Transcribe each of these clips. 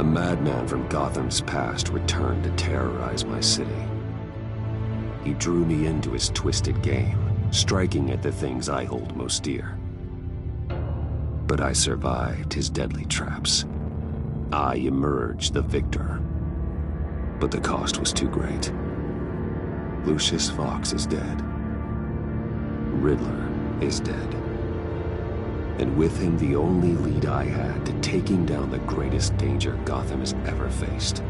A madman from Gotham's past returned to terrorize my city. He drew me into his twisted game, striking at the things I hold most dear. But I survived his deadly traps. I emerged the victor. But the cost was too great. Lucius Fox is dead. Riddler is dead. And with him, the only lead I had to taking down the greatest danger Gotham has ever faced.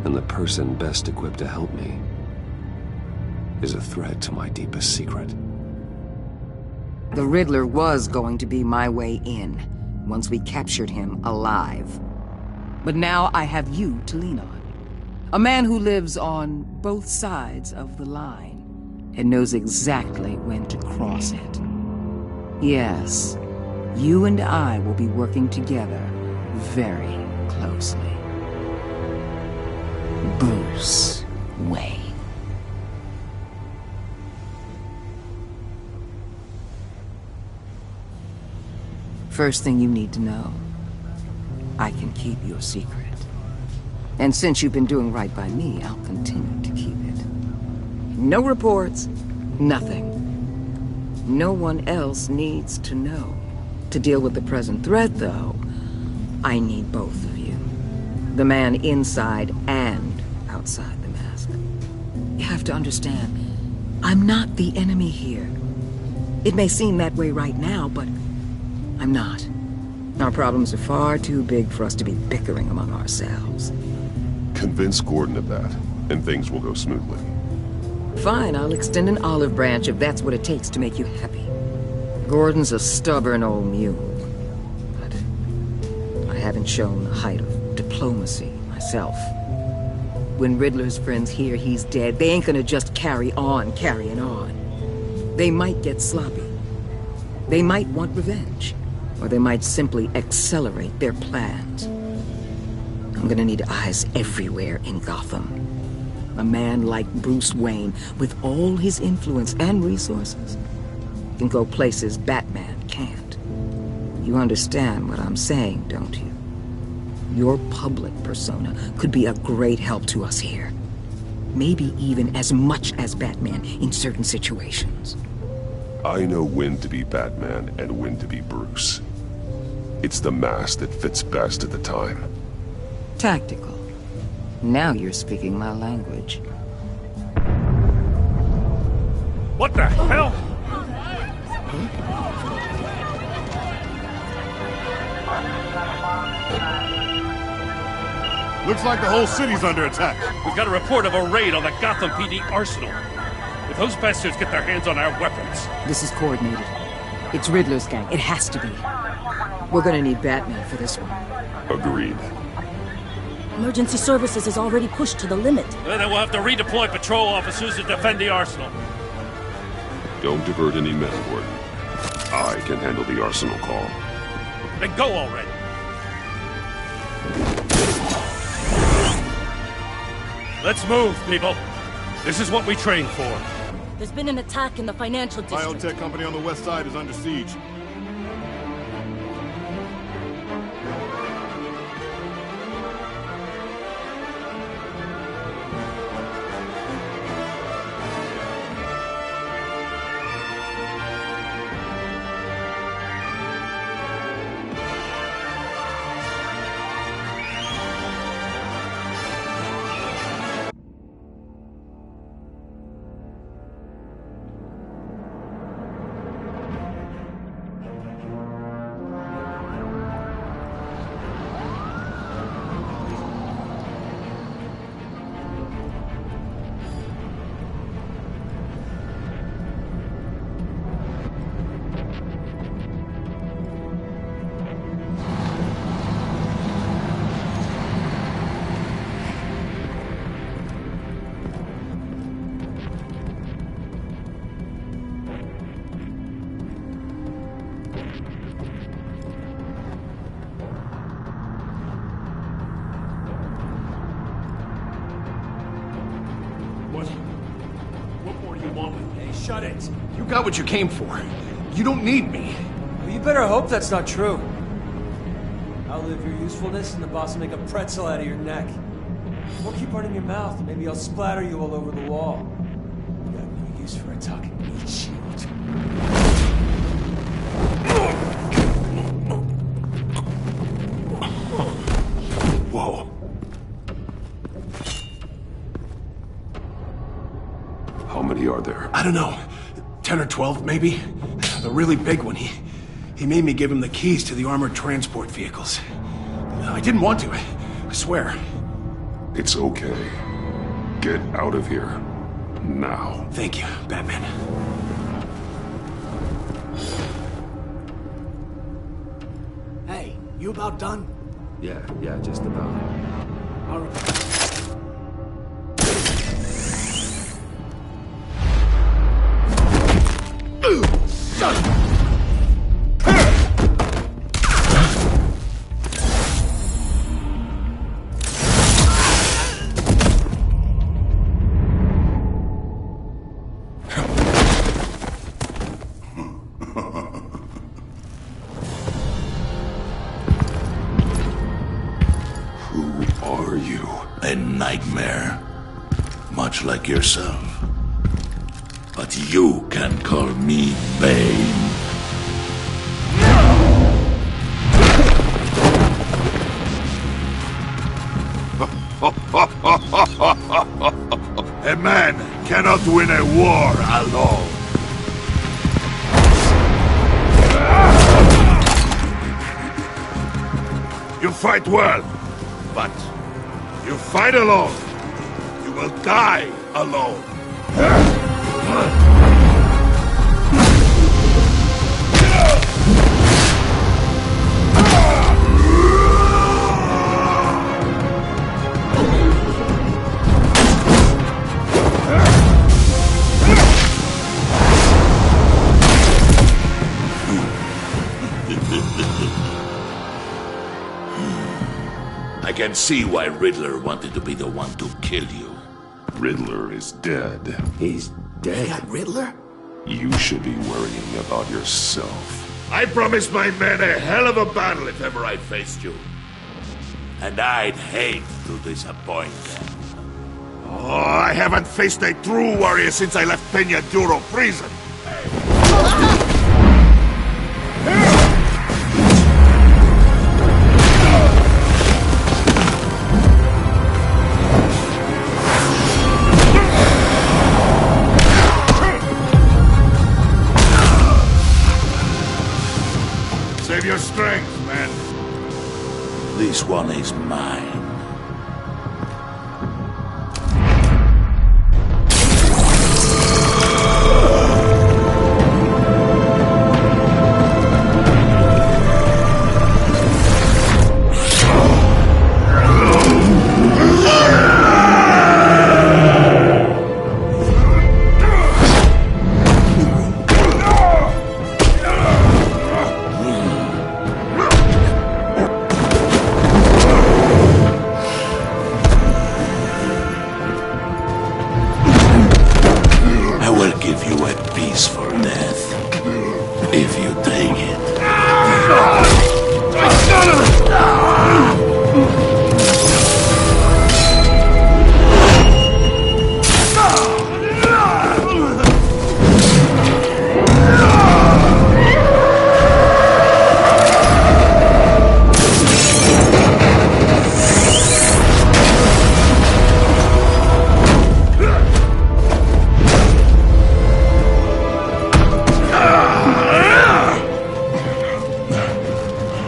And the person best equipped to help me is a threat to my deepest secret. The Riddler was going to be my way in, once we captured him alive. But now I have you to lean on. A man who lives on both sides of the line, and knows exactly when to cross it. Yes, you and I will be working together very closely. Bruce Wayne. First thing you need to know, I can keep your secret. And since you've been doing right by me, I'll continue to keep it. No reports, nothing. No one else needs to know. To deal with the present threat, though, I need both of you. The man inside and outside the mask. You have to understand, I'm not the enemy here. It may seem that way right now, but I'm not. Our problems are far too big for us to be bickering among ourselves. Convince Gordon of that, and things will go smoothly. Fine, I'll extend an olive branch if that's what it takes to make you happy. Gordon's a stubborn old mule, but I haven't shown the height of diplomacy myself. When Riddler's friends hear he's dead, they ain't gonna just carry on carrying on. They might get sloppy. They might want revenge, or they might simply accelerate their plans. I'm gonna need eyes everywhere in Gotham. A man like Bruce Wayne, with all his influence and resources, can go places Batman can't. You understand what I'm saying, don't you? Your public persona could be a great help to us here. Maybe even as much as Batman in certain situations. I know when to be Batman and when to be Bruce. It's the mask that fits best at the time. Tactical. Now you're speaking my language. What the hell? Looks like the whole city's under attack. We've got a report of a raid on the Gotham PD arsenal. If those bastards get their hands on our weapons... This is coordinated. It's Riddler's gang. It has to be. We're gonna need Batman for this one. Agreed. Emergency services is already pushed to the limit. Then we'll have to redeploy patrol officers to defend the arsenal. Don't divert any men, Gordon. I can handle the arsenal call. Then go already. Let's move, people. This is what we trained for. There's been an attack in the financial district. Biotech company on the west side is under siege. Shut it. You got what you came for. You don't need me. Well, you better hope that's not true. Outlive your usefulness, and the boss will make a pretzel out of your neck. Or keep running your mouth, and maybe I'll splatter you all over the wall. You got no use for a talking meat shield. Whoa. How many are there? I don't know. 10 or 12, maybe? The really big one, he made me give him the keys to the armored transport vehicles. I didn't want to, I swear. It's okay. Get out of here. Now. Thank you, Batman. Hey, you about done? Yeah, just about. All right. Who are you? A nightmare. Much like yourself. But you can call me Bane. A man cannot win a war alone. You fight well, but you fight alone. You will die alone. I can see why Riddler wanted to be the one to kill you. Riddler is dead. He's dead. That Riddler? You should be worrying about yourself. I promised my men a hell of a battle if ever I faced you. And I'd hate to disappoint them. Oh, I haven't faced a true warrior since I left Peña Duro prison. Save your strength, man. This one is mine.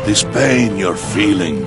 This pain you're feeling.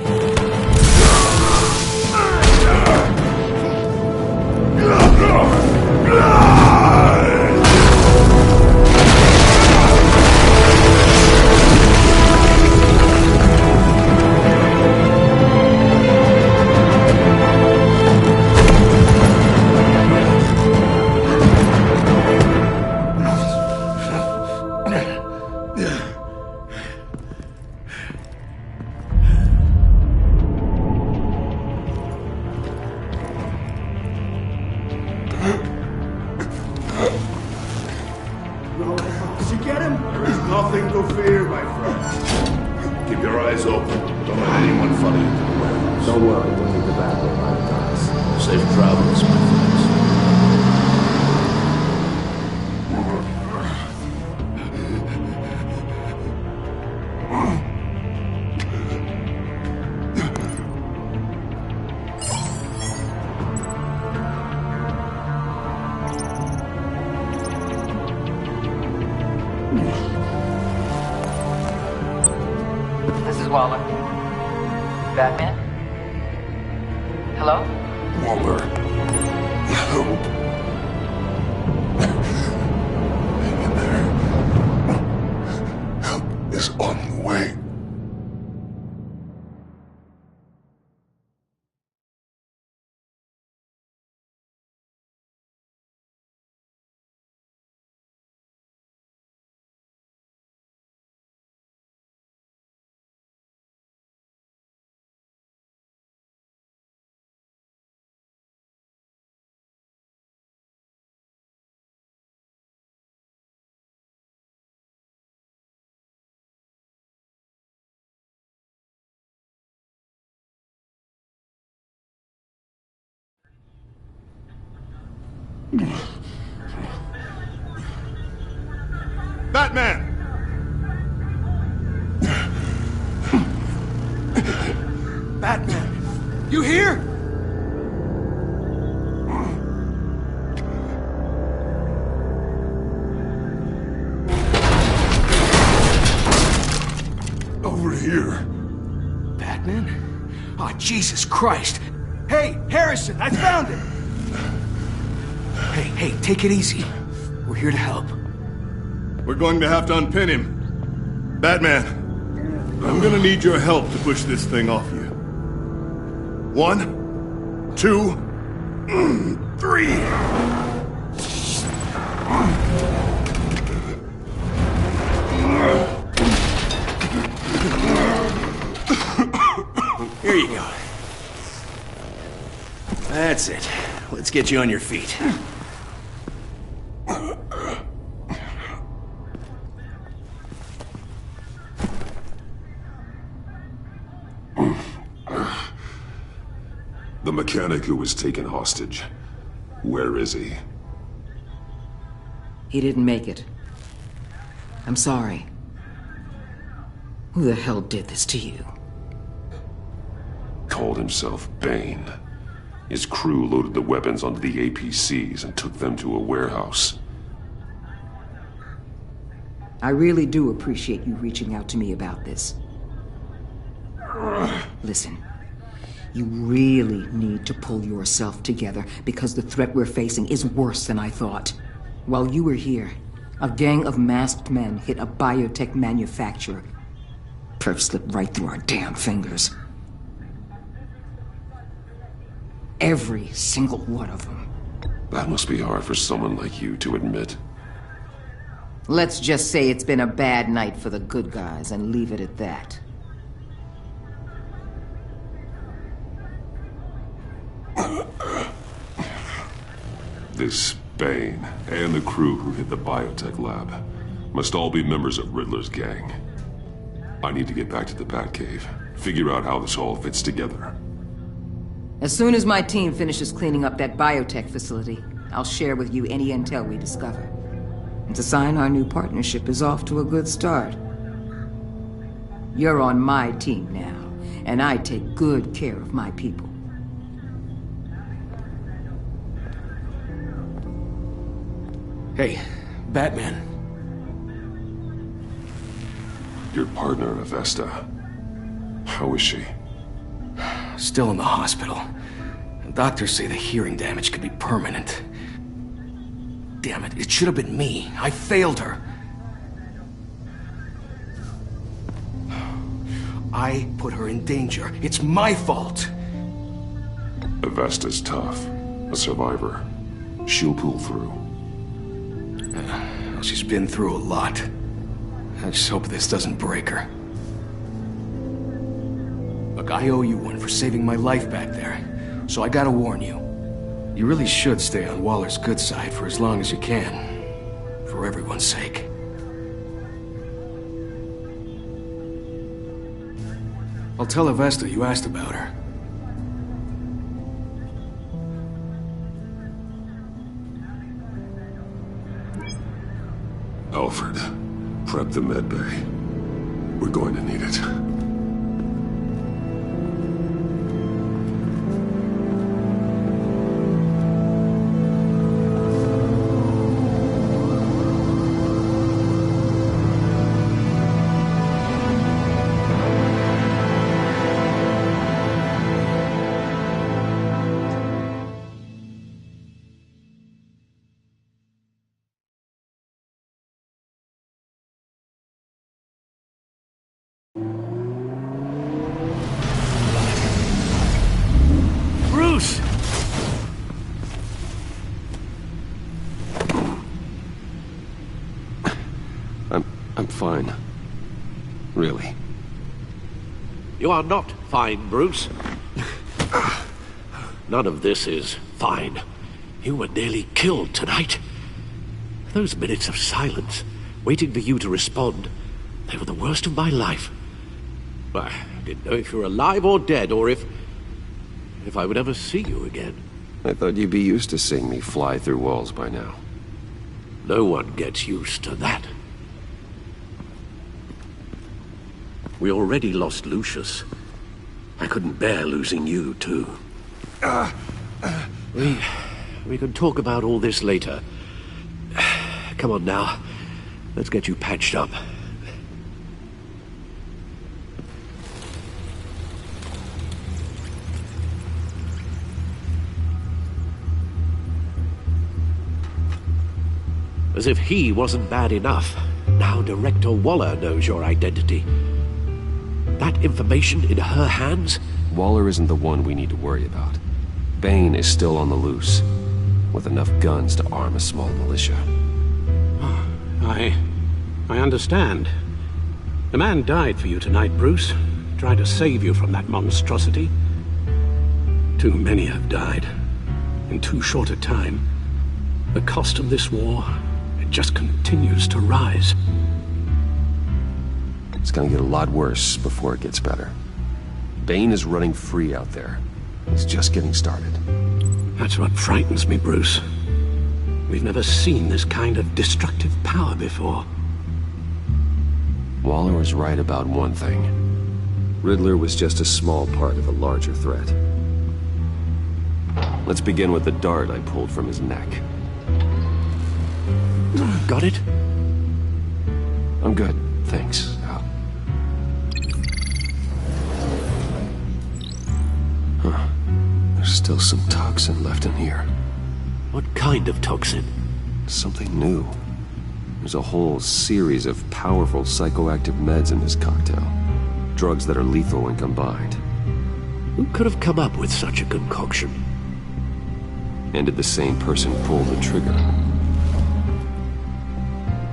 Did you get him? There's nothing to fear, my friend. Keep your eyes open. Don't let anyone follow you to the warehouse. Don't worry, we'll need the back door by the docks. Safe travels, my friends. This is Waller. Batman? Hello? Waller. Help. Hang in there. Help is on the way. Batman! Batman! You here? Over here. Batman? Oh, Jesus Christ! Hey, Harrison, I found him! Hey, take it easy. We're here to help. We're going to have to unpin him. Batman, I'm gonna need your help to push this thing off you. 1, 2, 3. Here you go. That's it. Let's get you on your feet. The mechanic who was taken hostage. Where is he? He didn't make it. I'm sorry. Who the hell did this to you? Called himself Bane. His crew loaded the weapons onto the APCs and took them to a warehouse. I really do appreciate you reaching out to me about this. Listen, you really need to pull yourself together because the threat we're facing is worse than I thought. While you were here, a gang of masked men hit a biotech manufacturer. Perf slipped right through our damn fingers. Every single one of them. That must be hard for someone like you to admit. Let's just say it's been a bad night for the good guys and leave it at that. This Bane and the crew who hit the biotech lab must all be members of Riddler's gang. I need to get back to the Batcave, figure out how this all fits together. As soon as my team finishes cleaning up that biotech facility, I'll share with you any intel we discover. And to sign our new partnership is off to a good start. You're on my team now, and I take good care of my people. Hey, Batman. Your partner, Avesta. How is she? Still in the hospital. Doctors say the hearing damage could be permanent. Damn it, it should have been me. I failed her. I put her in danger. It's my fault. Avesta's tough. A survivor. She'll pull through. Well, she's been through a lot. I just hope this doesn't break her. Look, I owe you one for saving my life back there. So I gotta warn you. You really should stay on Waller's good side for as long as you can. For everyone's sake. I'll tell Avesta you asked about her. Alfred, prep the med bay. We're going to need it. Bruce! I'm fine. Really. You are not fine, Bruce. None of this is fine. You were nearly killed tonight. Those minutes of silence, waiting for you to respond, they were the worst of my life. I didn't know if you were alive or dead, or if I would ever see you again. I thought you'd be used to seeing me fly through walls by now. No one gets used to that. We already lost Lucius. I couldn't bear losing you, too. We can talk about all this later. Come on now. Let's get you patched up. As if he wasn't bad enough, now Director Waller knows your identity. That information in her hands? Waller isn't the one we need to worry about. Bane is still on the loose, with enough guns to arm a small militia. I understand. The man died for you tonight, Bruce. Tried to save you from that monstrosity. Too many have died. In too short a time. The cost of this war, it just continues to rise. It's gonna get a lot worse before it gets better. Bane is running free out there. He's just getting started. That's what frightens me, Bruce. We've never seen this kind of destructive power before. Waller was right about one thing. Riddler was just a small part of a larger threat. Let's begin with the dart I pulled from his neck. Got it? I'm good, thanks. Huh. There's still some toxin left in here. What kind of toxin? Something new. There's a whole series of powerful psychoactive meds in this cocktail. Drugs that are lethal when combined. Who could have come up with such a concoction? And did the same person pull the trigger?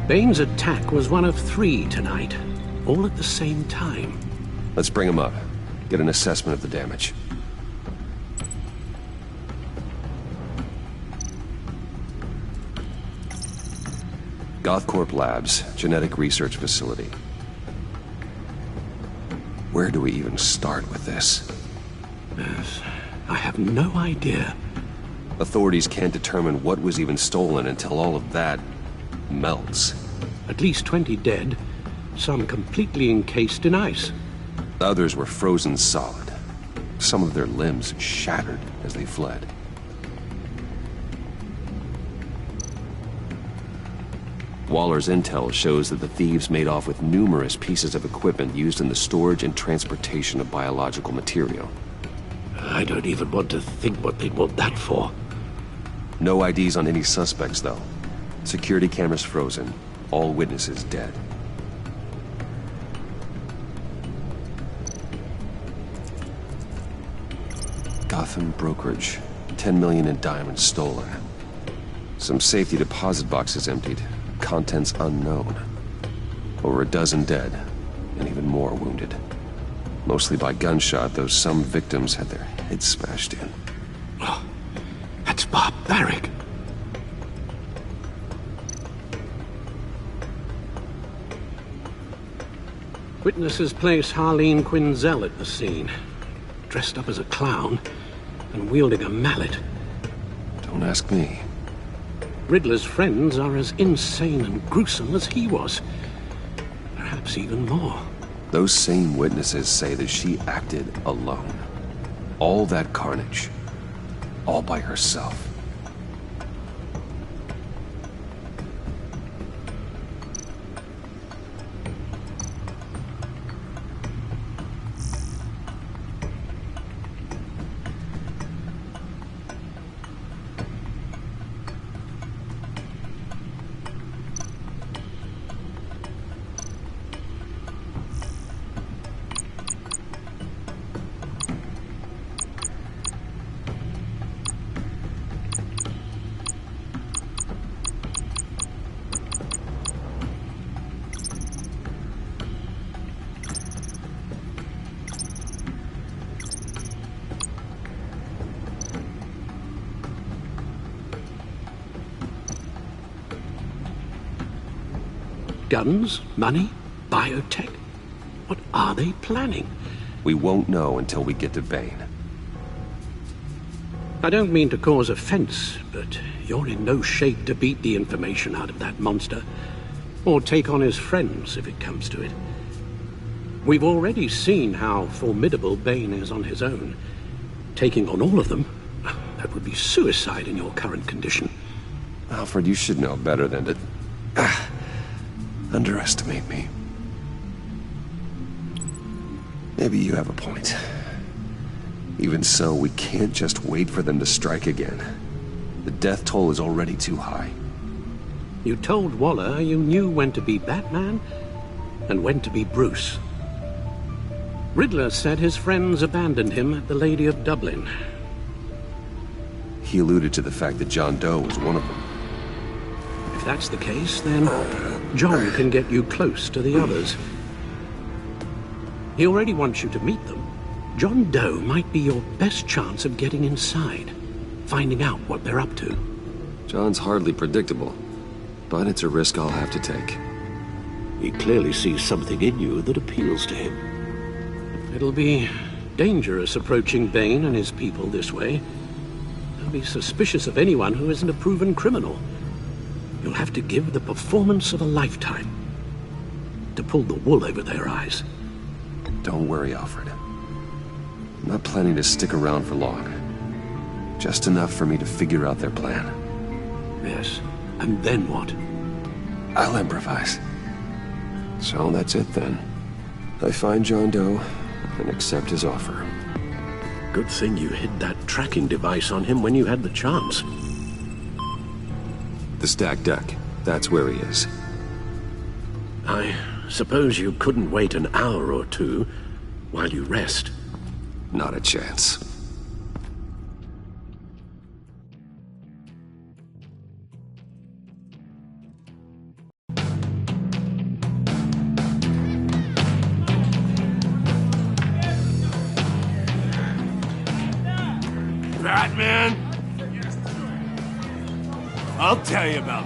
Bane's attack was one of 3 tonight, all at the same time. Let's bring him up. Get an assessment of the damage. Gothcorp Labs, genetic research facility. Where do we even start with this? Yes, I have no idea. Authorities can't determine what was even stolen until all of that melts. At least 20 dead, some completely encased in ice. Others were frozen solid. Some of their limbs shattered as they fled. Waller's intel shows that the thieves made off with numerous pieces of equipment used in the storage and transportation of biological material. I don't even want to think what they'd want that for. No IDs on any suspects, though. Security cameras frozen. All witnesses dead. Gotham brokerage. 10 million in diamonds stolen. Some safety deposit boxes emptied. Contents unknown. Over a dozen dead, and even more wounded. Mostly by gunshot, though some victims had their heads smashed in. Oh, that's barbaric. Witnesses place Harleen Quinzel at the scene, dressed up as a clown and wielding a mallet. Don't ask me. Riddler's friends are as insane and gruesome as he was. Perhaps even more. Those same witnesses say that she acted alone. All that carnage. All by herself. Guns? Money? Biotech? What are they planning? We won't know until we get to Bane. I don't mean to cause offense, but you're in no shape to beat the information out of that monster, or take on his friends if it comes to it. We've already seen how formidable Bane is on his own. Taking on all of them, that would be suicide in your current condition. Alfred, you should know better than to underestimate me. Maybe you have a point. Even so, we can't just wait for them to strike again. The death toll is already too high. You told Waller you knew when to be Batman and when to be Bruce. Riddler said his friends abandoned him at the Lady of Dublin. He alluded to the fact that John Doe was one of them. If that's the case, then John can get you close to the others. He already wants you to meet them. John Doe might be your best chance of getting inside, finding out what they're up to. John's hardly predictable, but it's a risk I'll have to take. He clearly sees something in you that appeals to him. It'll be dangerous approaching Bane and his people this way. They'll be suspicious of anyone who isn't a proven criminal. You'll have to give the performance of a lifetime to pull the wool over their eyes. Don't worry, Alfred. I'm not planning to stick around for long. Just enough for me to figure out their plan. Yes, and then what? I'll improvise. So that's it then. I find John Doe and accept his offer. Good thing you hid that tracking device on him when you had the chance. The stacked deck. That's where he is. I suppose you couldn't wait an hour or two while you rest. Not a chance. Batman? I'll tell you about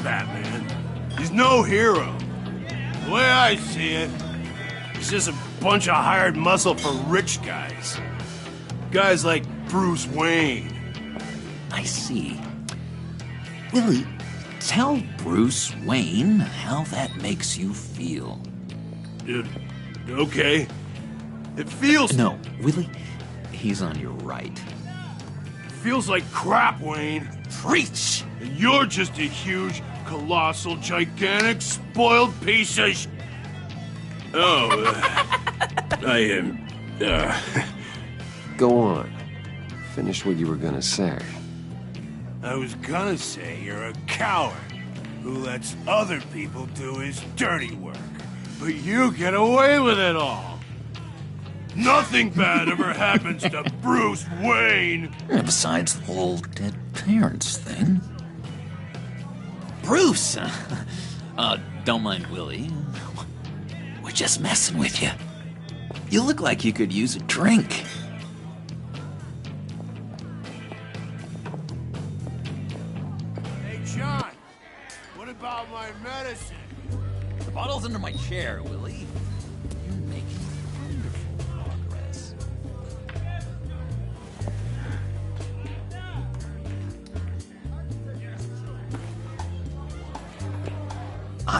Batman. He's no hero. The way I see it, he's just a bunch of hired muscle for rich guys. Guys like Bruce Wayne. I see. Willie, tell Bruce Wayne how that makes you feel. Dude, okay. It feels... No, Willie, he's on your right. It feels like crap, Wayne. Preach! And you're just a huge, colossal, gigantic, spoiled piece of sh... Oh, I am... Go on. Finish what you were gonna say. I was gonna say you're a coward who lets other people do his dirty work. But you get away with it all. Nothing bad ever happens to Bruce Wayne. Besides the whole dead parents thing. Bruce! Don't mind Willie. We're just messing with you. You look like you could use a drink. Hey, John. What about my medicine? The bottle's under my chair, Willie. You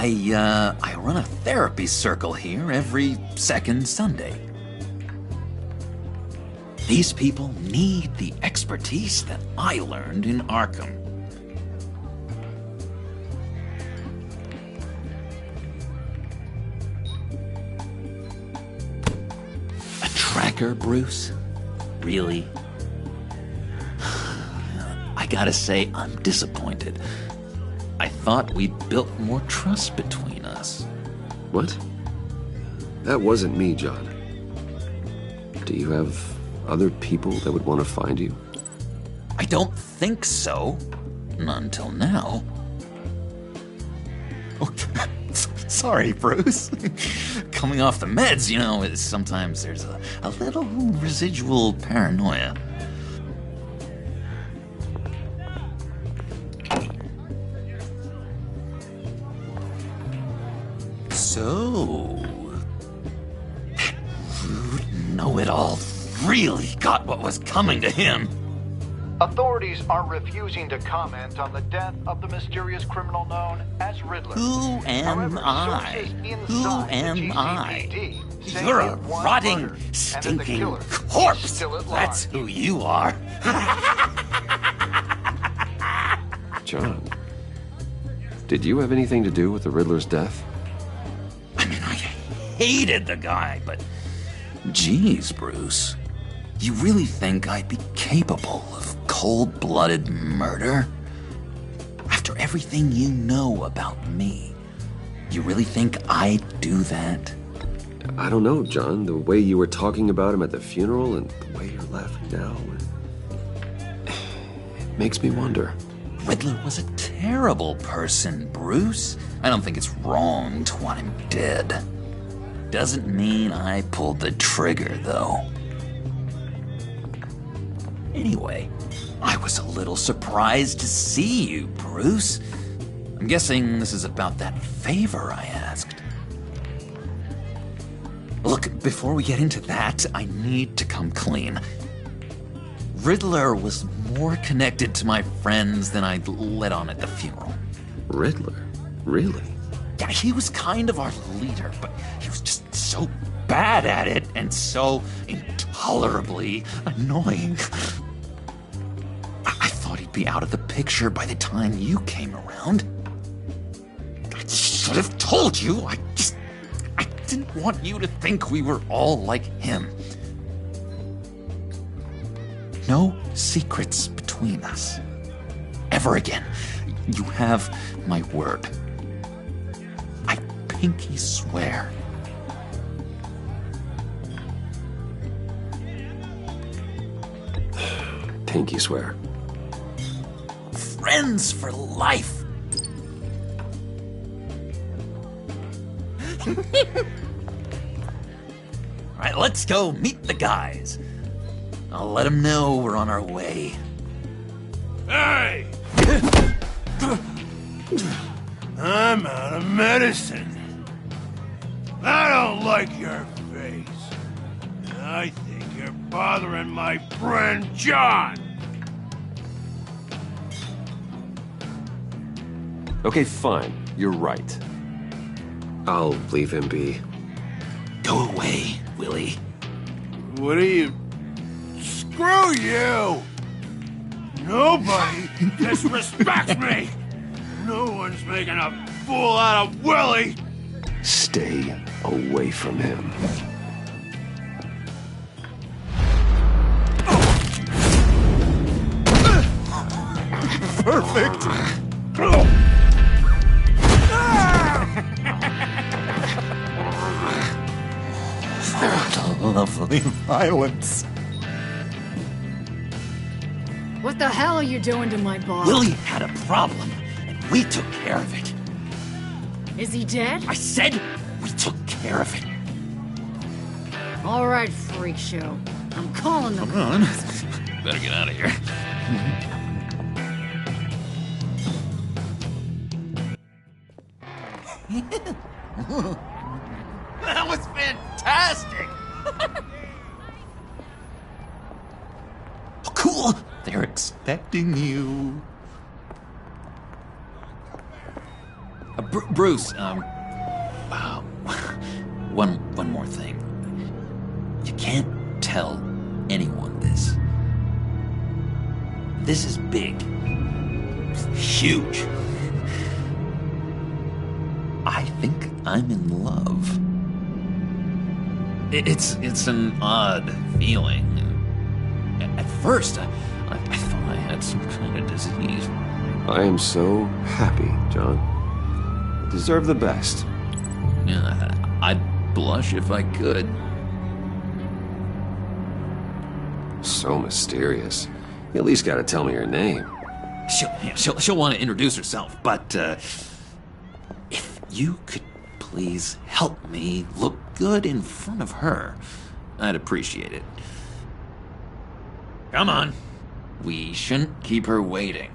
I run a therapy circle here every second Sunday. These people need the expertise that I learned in Arkham. A tracker, Bruce? Really? I gotta say, I'm disappointed. I thought we'd built more trust between us. What? That wasn't me, John. Do you have other people that would want to find you? I don't think so. Not until now. Oh, sorry, Bruce. Coming off the meds, you know, sometimes there's a little residual paranoia. So, know-it-all really got what was coming to him. Authorities are refusing to comment on the death of the mysterious criminal known as Riddler. Who am I? Who am I? You're a rotting, stinking corpse. That's who you are. John, did you have anything to do with the Riddler's death? Hated the guy, but geez, Bruce, you really think I'd be capable of cold-blooded murder? After everything you know about me, you really think I'd do that? I don't know, John. The way you were talking about him at the funeral and the way you're laughing now, it makes me wonder. Riddler was a terrible person, Bruce. I don't think it's wrong to want him dead. Doesn't mean I pulled the trigger, though. Anyway, I was a little surprised to see you, Bruce. I'm guessing this is about that favor I asked. Look, before we get into that, I need to come clean. Riddler was more connected to my friends than I'd let on at the funeral. Riddler? Really? Yeah, he was kind of our leader, but he was just so bad at it and so intolerably annoying. I thought he'd be out of the picture by the time you came around. I should have told you. I didn't want you to think we were all like him. No secrets between us. Ever again. You have my word. Pinky swear. Pinky swear. Friends for life. All right, let's go meet the guys. I'll let them know we're on our way. Hey! I'm out of medicine. I don't like your face. I think you're bothering my friend John. Okay, fine. You're right. I'll leave him be. Go away, Willie. What are you... Screw you! Nobody disrespects me! No one's making a fool out of Willie! Stay away from him. Perfect! Lovely violence. What the hell are you doing to my boss? Willie had a problem, and we took care of it. Is he dead? I said we took care of it. All right, freak show. I'm calling the Come on. Better get out of here. That was fantastic! Oh, cool! They're expecting you. Bruce, one more thing. You can't tell anyone this. This is big. Huge. I think I'm in love. It's an odd feeling. At first, I thought I had some kind of disease. I am so happy, John. You deserve the best. Yeah, I'd blush if I could. So mysterious. You at least gotta tell me her name. She'll want to introduce herself, but if you could please help me look good in front of her, I'd appreciate it. Come on. We shouldn't keep her waiting.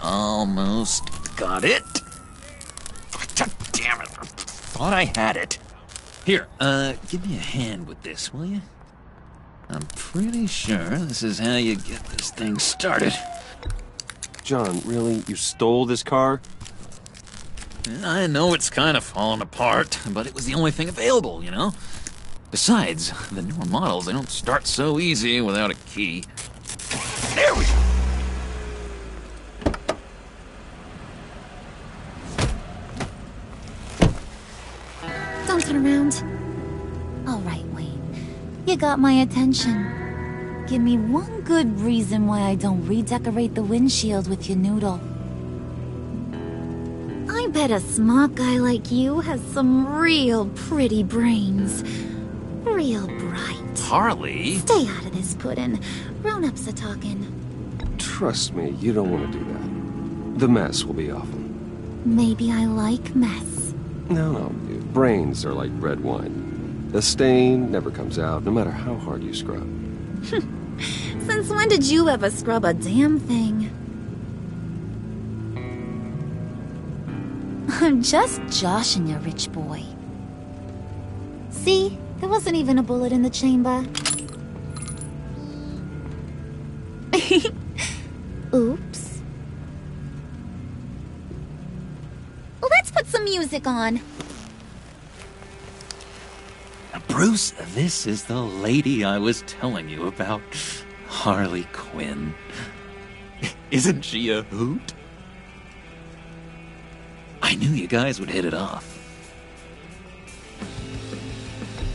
Almost got it. God damn it. I thought I had it. Here, give me a hand with this, will you? I'm pretty sure this is how you get this thing started. John, really? You stole this car? I know it's kind of falling apart, but it was the only thing available, you know? Besides, the newer models, they don't start so easy without a key. There we go! Don't turn around. All right, Wayne. You got my attention. Give me one good reason why I don't redecorate the windshield with your noodle. I bet a smart guy like you has some real pretty brains. Real bright. Harley? Stay out of this, Puddin'. Grown-ups are talking. Trust me, you don't want to do that. The mess will be awful. Maybe I like mess. No. Brains are like red wine. The stain never comes out, no matter how hard you scrub. Since when did you ever scrub a damn thing? I'm just joshing you, rich boy. See? There wasn't even a bullet in the chamber. Oops. Let's put some music on. Bruce, this is the lady I was telling you about. Harley Quinn. Isn't she a hoot? I knew you guys would hit it off.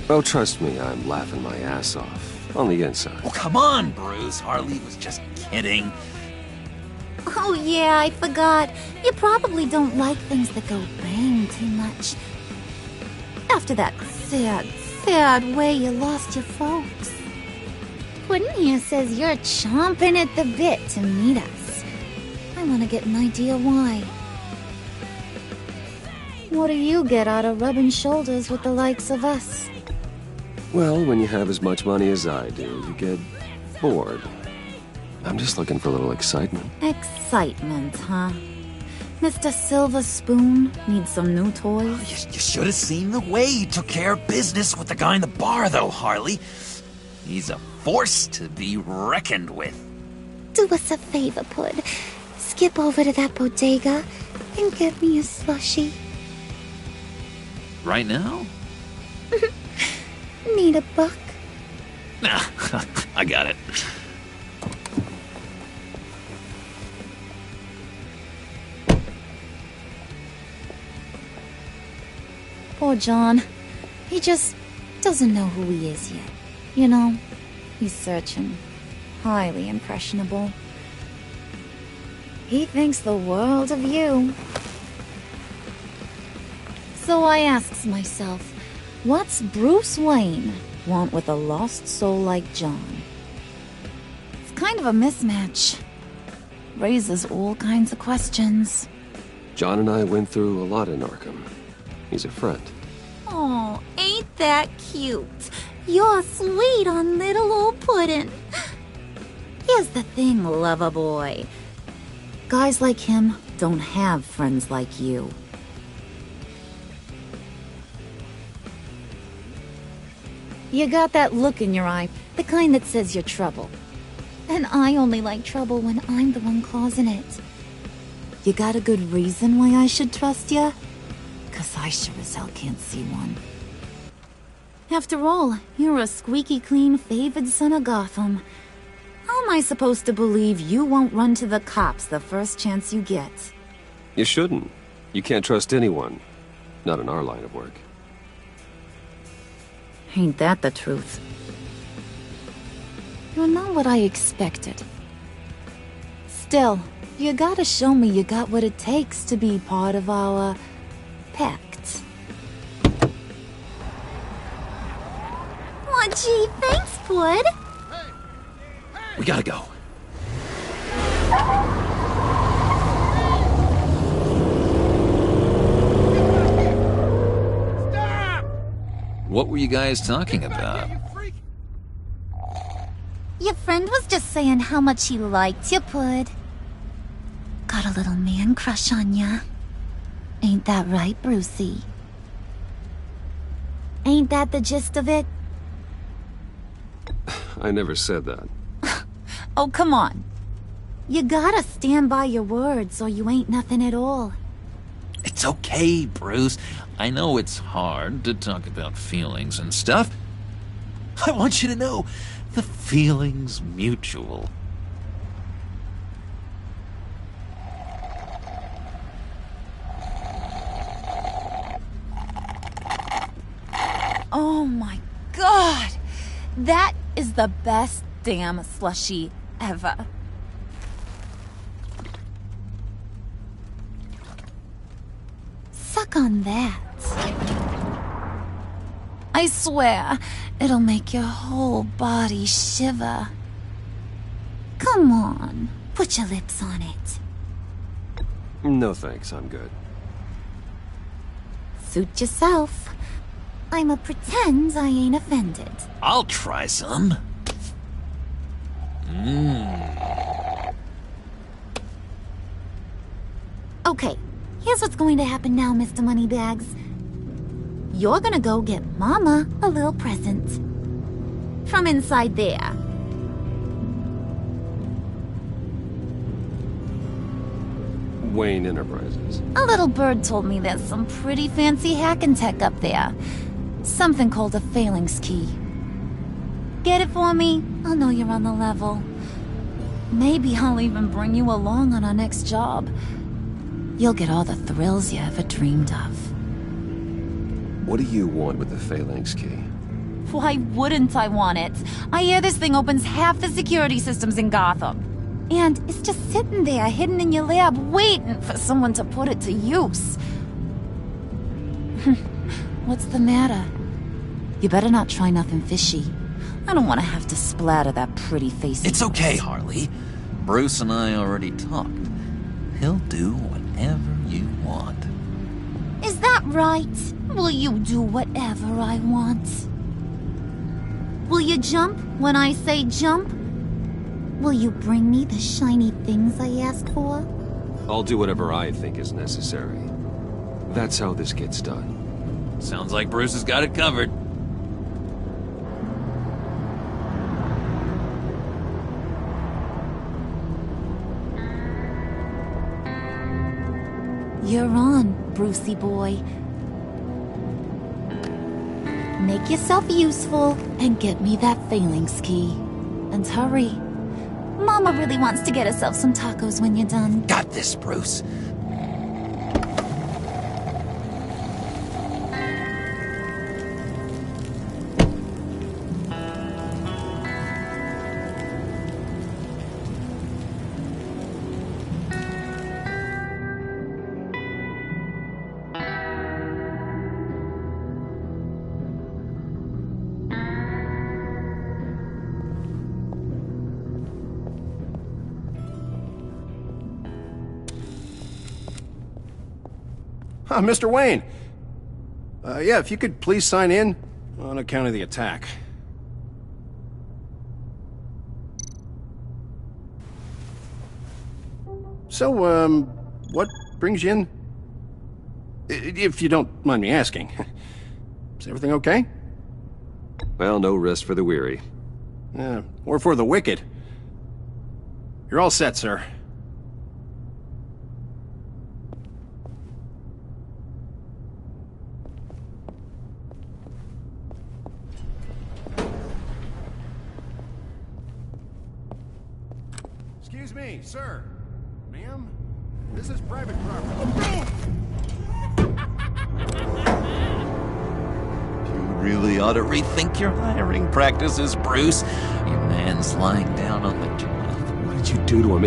Oh, trust me, I'm laughing my ass off. On the inside. Oh, come on, Bruce. Harley was just kidding. Oh, yeah, I forgot. You probably don't like things that go bang too much. After that sad way you lost your folks. Puddin' here says you're chomping at the bit to meet us. I want to get an idea why. What do you get out of rubbing shoulders with the likes of us? Well, when you have as much money as I do, you get bored. I'm just looking for a little excitement. Excitement, huh? Mr. Silver Spoon needs some new toys? You should have seen the way he took care of business with the guy in the bar, though, Harley. He's a force to be reckoned with. Do us a favor, Pud. Skip over to that bodega and get me a slushie. Right now? Need a buck? Nah, I got it. Poor John. He just doesn't know who he is yet. You know, he's searching. Highly impressionable. He thinks the world of you. So I asks myself, what's Bruce Wayne want with a lost soul like John? It's kind of a mismatch. Raises all kinds of questions. John and I went through a lot in Arkham. He's a friend. Oh, ain't that cute? You're sweet on little old Puddin'. Here's the thing, lover boy. Guys like him don't have friends like you. You got that look in your eye, the kind that says you're trouble. And I only like trouble when I'm the one causing it. You got a good reason why I should trust you? 'Cause I sure as hell can't see one. After all, you're a squeaky clean favored son of Gotham. How am I supposed to believe you won't run to the cops the first chance you get? You shouldn't. You can't trust anyone. Not in our line of work. Ain't that the truth? You're not what I expected. Still, you gotta show me you got what it takes to be part of our pact. Aw, gee, thanks, Pud. We gotta go. What were you guys talking about? Your friend was just saying how much he liked you, Pud. Got a little man crush on ya. Ain't that right, Brucey? Ain't that the gist of it? I never said that. Oh, come on. You gotta stand by your words or you ain't nothing at all. It's okay, Bruce. I know it's hard to talk about feelings and stuff. I want you to know, the feeling's mutual. Oh my god! That is the best damn slushie ever. Suck on that. I swear, it'll make your whole body shiver. Come on, put your lips on it. No thanks, I'm good. Suit yourself. I'ma pretend I ain't offended. I'll try some. Okay, here's what's going to happen now, Mr. Moneybags. You're gonna go get Mama a little present. From inside there. Wayne Enterprises. A little bird told me there's some pretty fancy hacking tech up there. Something called a phalanx key. Get it for me? I'll know you're on the level. Maybe I'll even bring you along on our next job. You'll get all the thrills you ever dreamed of. What do you want with the phalanx key? Why wouldn't I want it? I hear this thing opens half the security systems in Gotham. And it's just sitting there, hidden in your lab, waiting for someone to put it to use. What's the matter? You better not try nothing fishy. I don't want to have to splatter that pretty face. It's okay, Harley. Bruce and I already talked. He'll do whatever you want. Is that right? Will you do whatever I want? Will you jump when I say jump? Will you bring me the shiny things I asked for? I'll do whatever I think is necessary. That's how this gets done. Sounds like Bruce has got it covered. You're on, Brucey boy. Make yourself useful and get me that phalanx key. And hurry. Mama really wants to get herself some tacos when you're done. Got this, Bruce. Mr. Wayne. Yeah, if you could please sign in on account of the attack. So, what brings you in? If you don't mind me asking. Is everything okay? Well, no rest for the weary. Yeah, or for the wicked. You're all set, sir. Excuse me, sir. Ma'am? This is private property. You really ought to rethink your hiring practices, Bruce. Your man's lying down on the job. What did you do to him?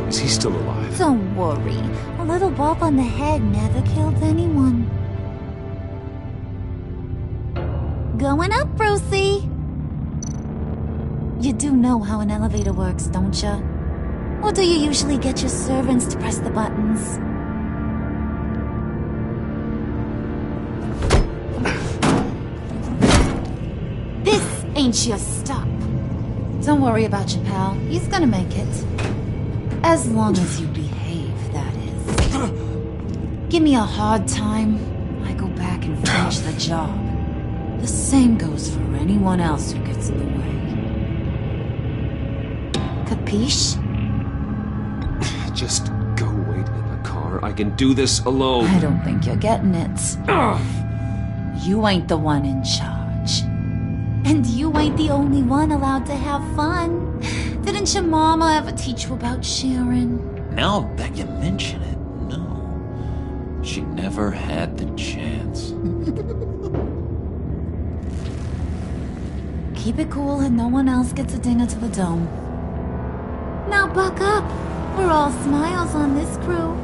Is he still alive? Don't worry. A little bump on the head never killed anyone. Going up, Brucey. You do know how an elevator works, don't you? Or do you usually get your servants to press the buttons? This ain't your stop. Don't worry about your pal. He's gonna make it. As long as you behave, that is. Give me a hard time, I go back and finish the job. The same goes for anyone else who gets in the way. Capiche? Just go wait in the car. I can do this alone. I don't think you're getting it. You ain't the one in charge. And you ain't the only one allowed to have fun. Didn't your mama ever teach you about sharing? Now that you mention it, no. She never had the chance. Keep it cool and no one else gets a dinger to the dome. Now buck up. We're all smiles on this crew.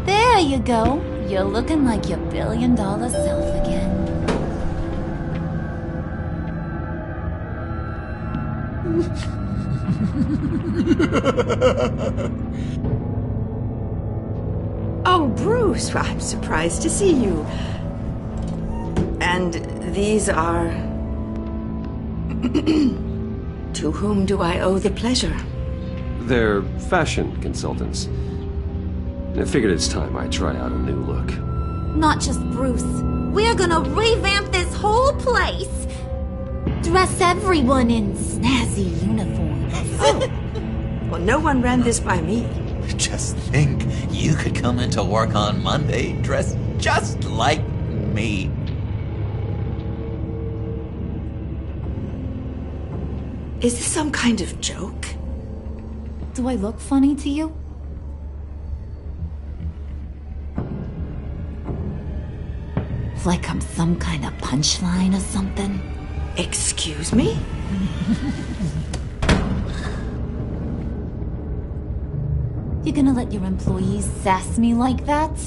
There you go. You're looking like your billion-dollar self again. Oh, Bruce, I'm surprised to see you. And these are... To whom do I owe the pleasure? They're fashion consultants. I figured it's time I try out a new look. Not just Bruce. We're gonna revamp this whole place. Dress everyone in snazzy uniforms. Oh. Well, no one ran this by me. Just think, you could come into work on Monday dressed just like me. Is this some kind of joke? Do I look funny to you? Like I'm some kind of punchline or something? Excuse me? You gonna let your employees sass me like that?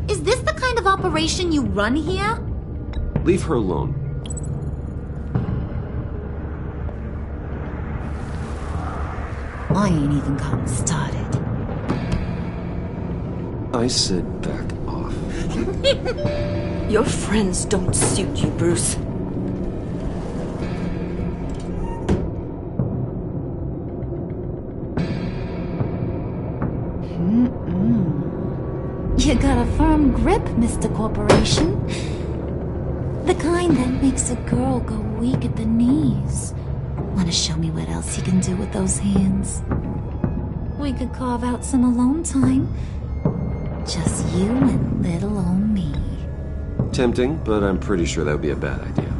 Is this the kind of operation you run here? Leave her alone. I ain't even gotten started. I said back off. Your friends don't suit you, Bruce. You got a firm grip, Mr. Corporation. The kind that makes a girl go weak at the knees. Wanna show me what else you can do with those hands? We could carve out some alone time. Just you and little old me. Tempting, but I'm pretty sure that would be a bad idea.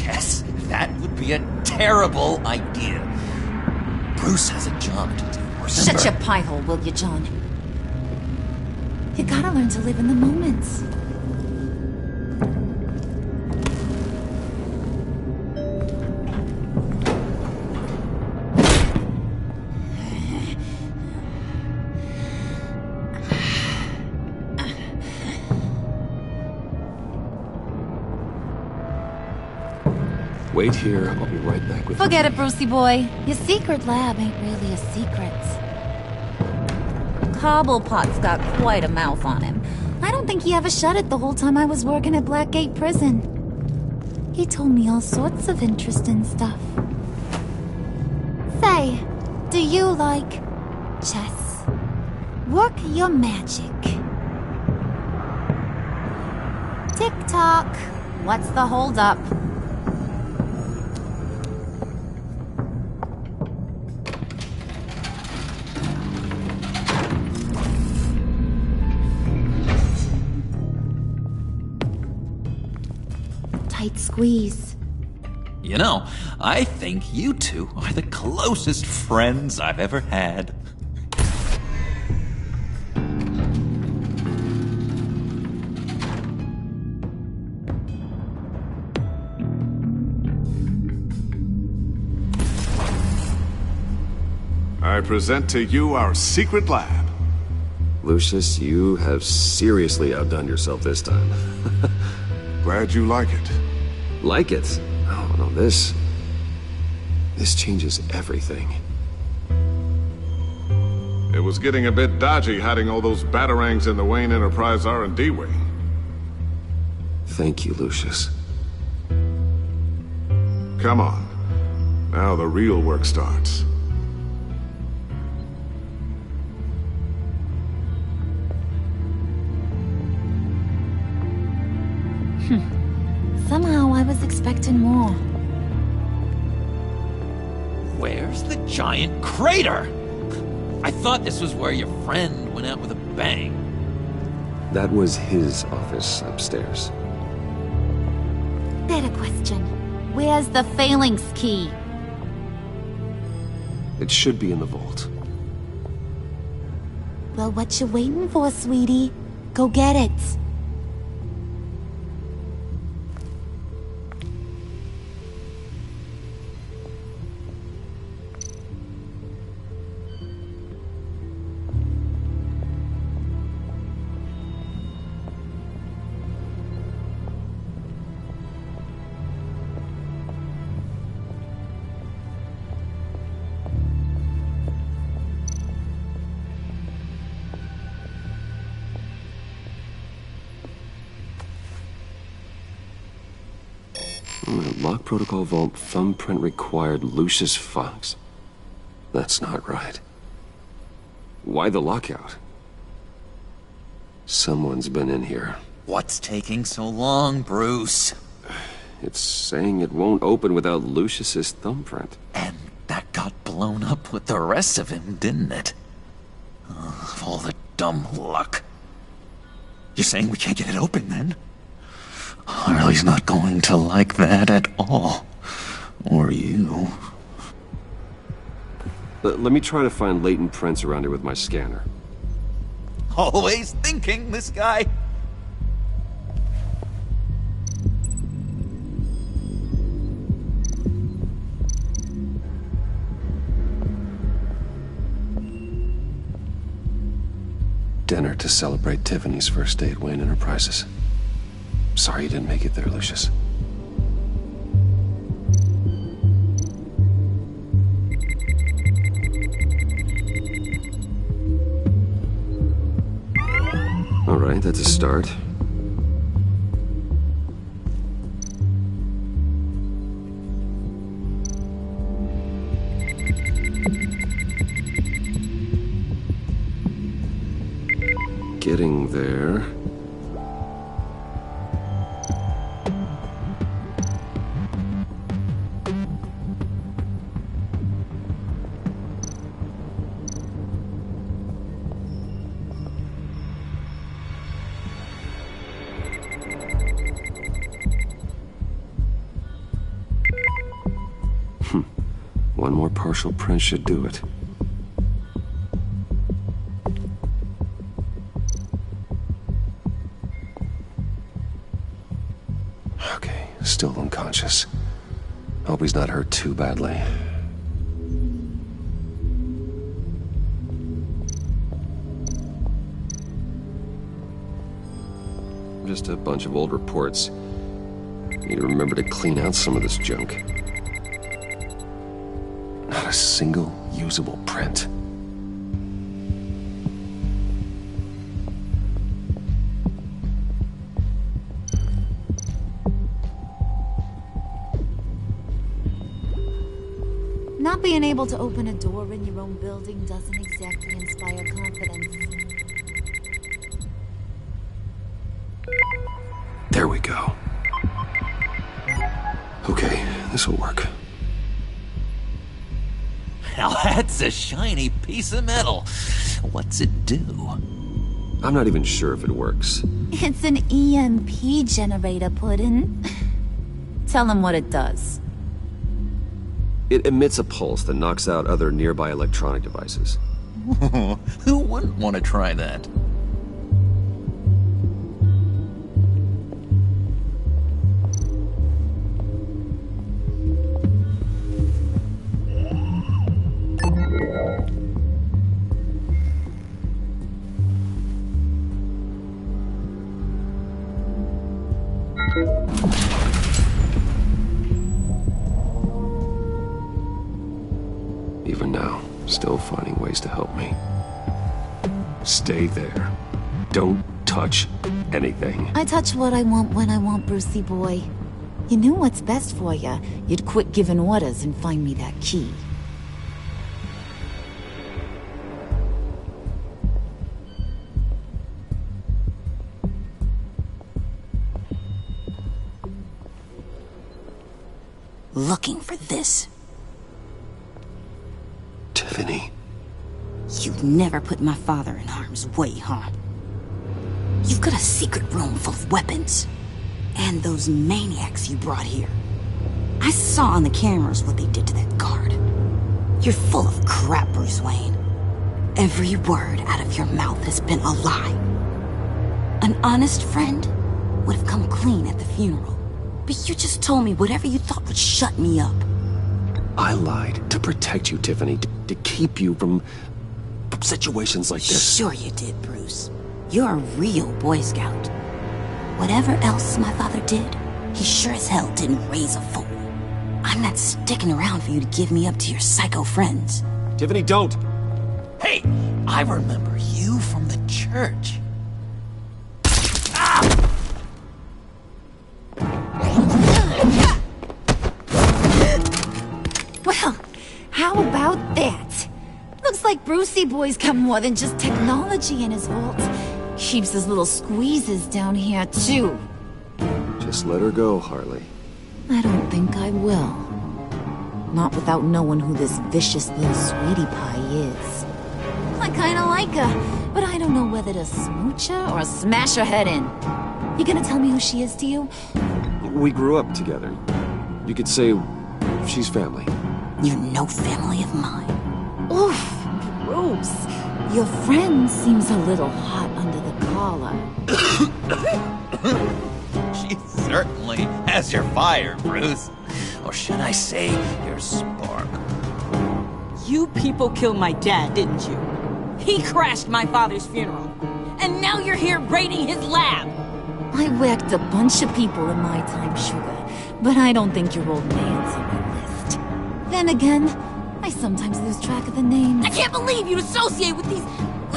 Yes, that would be a terrible idea. Bruce has a job to do. Shut your pie hole, will you, John? You gotta learn to live in the moment. Wait here, I'll be right back with Forget it, Brucey boy. Your secret lab ain't really a secret. Cobblepot's got quite a mouth on him. I don't think he ever shut it the whole time I was working at Blackgate Prison. He told me all sorts of interesting stuff. Say, do you like chess? Work your magic. Tick-tock. What's the holdup? Tight squeeze. You know, I think you two are the closest friends I've ever had. I present to you our secret lab. Lucius, you have seriously outdone yourself this time. Glad you like it. Like it? Oh, no, this changes everything. It was getting a bit dodgy hiding all those batarangs in the Wayne Enterprise R&D wing. Thank you, Lucius. Come on. Now the real work starts. Somehow I was expecting more. Where's the giant crater? I thought this was where your friend went out with a bang. That was his office upstairs. Better question. Where's the phalanx key? It should be in the vault. Well, what you waiting for, sweetie? Go get it. Lock protocol vault thumbprint required Lucius Fox. That's not right. Why the lockout? Someone's been in here. What's taking so long, Bruce? It's saying it won't open without Lucius's thumbprint. And that got blown up with the rest of him, didn't it? Of all the dumb luck. You're saying we can't get it open, then? Harley's not going to like that at all. Or you. Let me try to find latent prints around here with my scanner. Always thinking, this guy. Dinner to celebrate Tiffany's first day at Wayne Enterprises. Sorry you didn't make it there, Lucius. All right, that's a start. Getting there. One more partial print should do it. Okay, still unconscious. Hope he's not hurt too badly. Just a bunch of old reports. Need to remember to clean out some of this junk. Not a single usable print. Not being able to open a door in your own building doesn't exactly inspire confidence. There we go. this'll work. Now that's a shiny piece of metal. What's it do? I'm not even sure if it works. It's an EMP generator, Puddin'. Tell him what it does. It emits a pulse that knocks out other nearby electronic devices. Who wouldn't want to try that? Even now, still finding ways to help me. Stay there. Don't touch anything. I touch what I want when I want, Brucey boy. You knew what's best for you. You'd quit giving orders and find me that key. Looking for this. Tiffany. You'd never put my father in harm's way, huh? You've got a secret room full of weapons. And those maniacs you brought here. I saw on the cameras what they did to that guard. You're full of crap, Bruce Wayne. Every word out of your mouth has been a lie. An honest friend would have come clean at the funeral. But you just told me whatever you thought would shut me up. I lied to protect you, Tiffany, to keep you from situations like this. Sure you did, Bruce. You're a real Boy Scout. Whatever else my father did, he sure as hell didn't raise a fool. I'm not sticking around for you to give me up to your psycho friends. Tiffany, don't! Hey, I remember you from the church. Well, how about that? Looks like Brucey boy's got more than just technology in his vault. Keeps his little squeezes down here, too. Just let her go, Harley. I don't think I will. Not without knowing who this vicious little sweetie pie is. I kinda like her, but I don't know whether to smooch her or smash her head in. You gonna tell me who she is to you? We grew up together. You could say she's family. You're no family of mine. Oof, Bruce. Your friend seems a little hot under the collar. She certainly has your fire, Bruce. Or should I say, your spark. You people killed my dad, didn't you? He crashed my father's funeral. And now you're here raiding his lab. I whacked a bunch of people in my time, Sugar, but I don't think your old man's on my list. Then again, I sometimes lose track of the names. I can't believe you'd associate with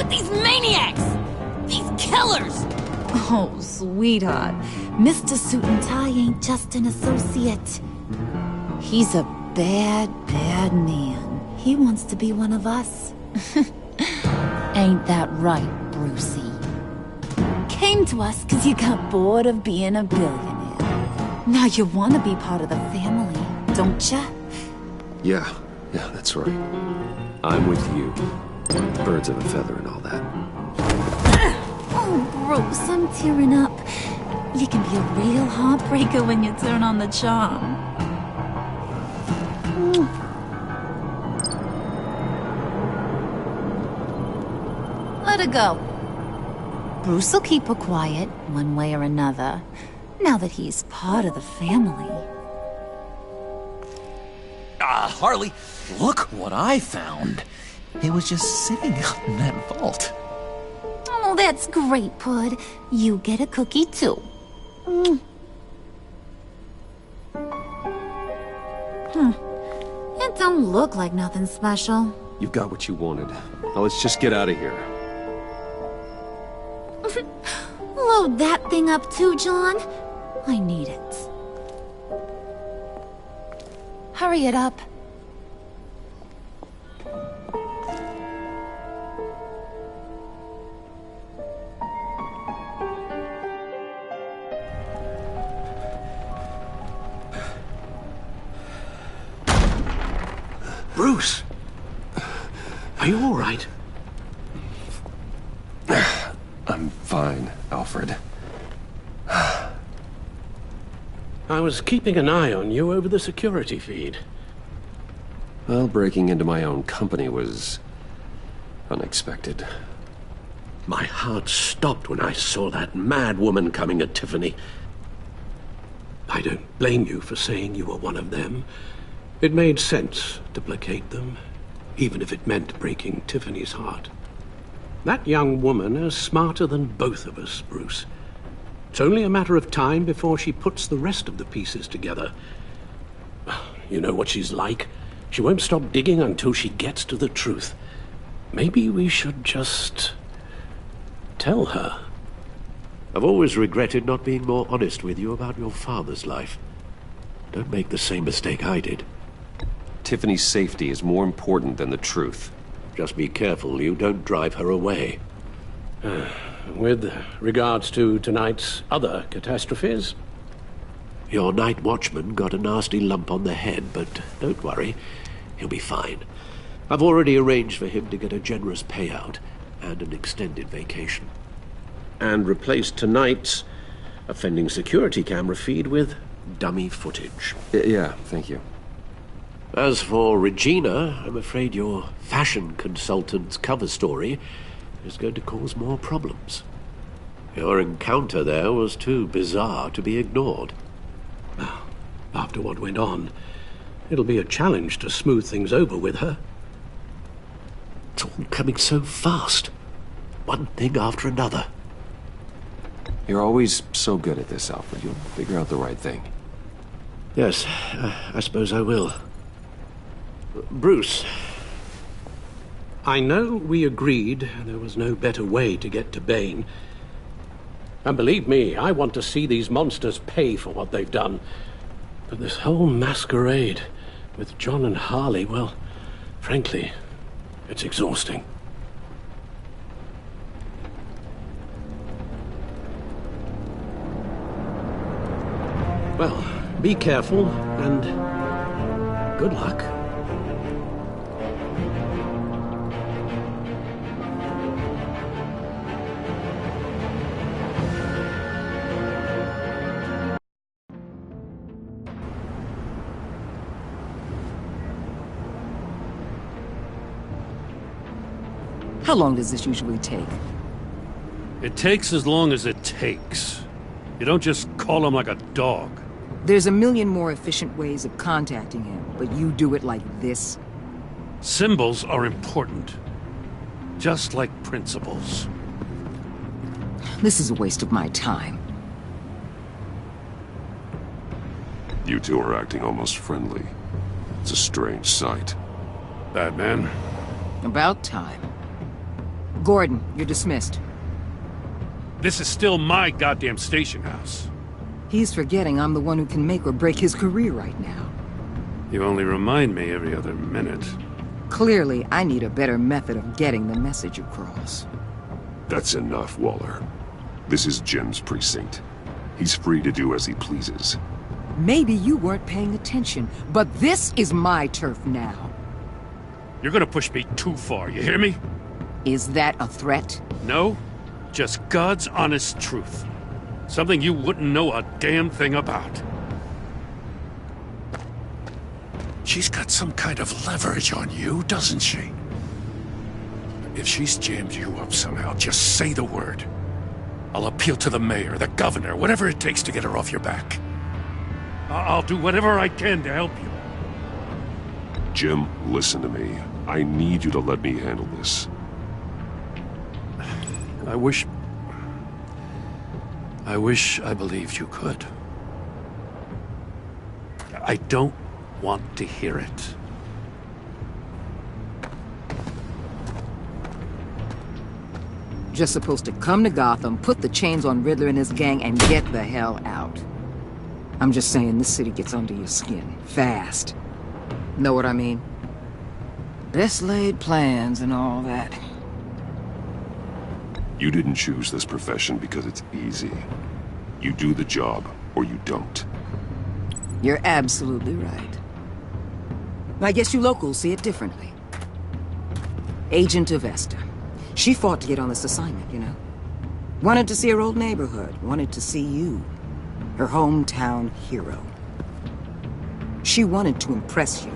these maniacs! These killers! Oh, sweetheart. Mr. Suit and Tie ain't just an associate. He's a bad, bad man. He wants to be one of us. Ain't that right, Brucey? Came to us because you got bored of being a billionaire. Now you want to be part of the family, don't ya? Yeah, that's right. I'm with you. Birds of a feather and all that. Oh, Bruce, I'm tearing up. You can be a real heartbreaker when you turn on the charm. Let her go. Bruce will keep her quiet, one way or another, now that he's part of the family. Harley, look what I found. It was just sitting out in that vault. Oh, that's great, Pud. You get a cookie, too. It don't look like nothing special. You've got what you wanted. Now let's just get out of here. Load that thing up too, John. I need it. Hurry it up. Bruce! Are you all right? I'm fine, Alfred. I was keeping an eye on you over the security feed. Well, breaking into my own company was unexpected. My heart stopped when I saw that mad woman coming at Tiffany. I don't blame you for saying you were one of them. It made sense to placate them, even if it meant breaking Tiffany's heart. That young woman is smarter than both of us, Bruce. It's only a matter of time before she puts the rest of the pieces together. You know what she's like. She won't stop digging until she gets to the truth. Maybe we should just tell her. I've always regretted not being more honest with you about your father's life. Don't make the same mistake I did. Tiffany's safety is more important than the truth. Just be careful you don't drive her away. With regards to tonight's other catastrophes? Your night watchman got a nasty lump on the head, but don't worry. He'll be fine. I've already arranged for him to get a generous payout and an extended vacation. And replaced tonight's offending security camera feed with dummy footage. Yeah, thank you. As for Regina, I'm afraid your fashion consultant's cover story is going to cause more problems. Your encounter there was too bizarre to be ignored. Well, after what went on, it'll be a challenge to smooth things over with her. It's all coming so fast. One thing after another. You're always so good at this, Alfred. You'll figure out the right thing. Yes, I suppose I will. Bruce. I know we agreed there was no better way to get to Bane. And believe me, I want to see these monsters pay for what they've done. But this whole masquerade with John and Harley, well, frankly, it's exhausting. Well, be careful and good luck. How long does this usually take? It takes as long as it takes. You don't just call him like a dog. There's a million more efficient ways of contacting him, but you do it like this? Symbols are important. Just like principles. This is a waste of my time. You two are acting almost friendly. It's a strange sight. Batman? About time. Gordon, you're dismissed. This is still my goddamn station house. He's forgetting I'm the one who can make or break his career right now. You only remind me every other minute. Clearly, I need a better method of getting the message across. That's enough, Waller. This is Jim's precinct. He's free to do as he pleases. Maybe you weren't paying attention, but this is my turf now. You're gonna push me too far, you hear me? Is that a threat? No, just God's honest truth. Something you wouldn't know a damn thing about. She's got some kind of leverage on you, doesn't she? If she's jammed you up somehow, just say the word. I'll appeal to the mayor, the governor, whatever it takes to get her off your back. I'll do whatever I can to help you. Jim, listen to me. I need you to let me handle this. I wish I believed you could. I don't want to hear it. Just supposed to come to Gotham, put the chains on Riddler and his gang, and get the hell out. I'm just saying, this city gets under your skin. Fast. Know what I mean? Best laid plans and all that. You didn't choose this profession because it's easy. You do the job, or you don't. You're absolutely right. I guess you locals see it differently. Agent Avesta. She fought to get on this assignment, you know? Wanted to see her old neighborhood. Wanted to see you. Her hometown hero. She wanted to impress you.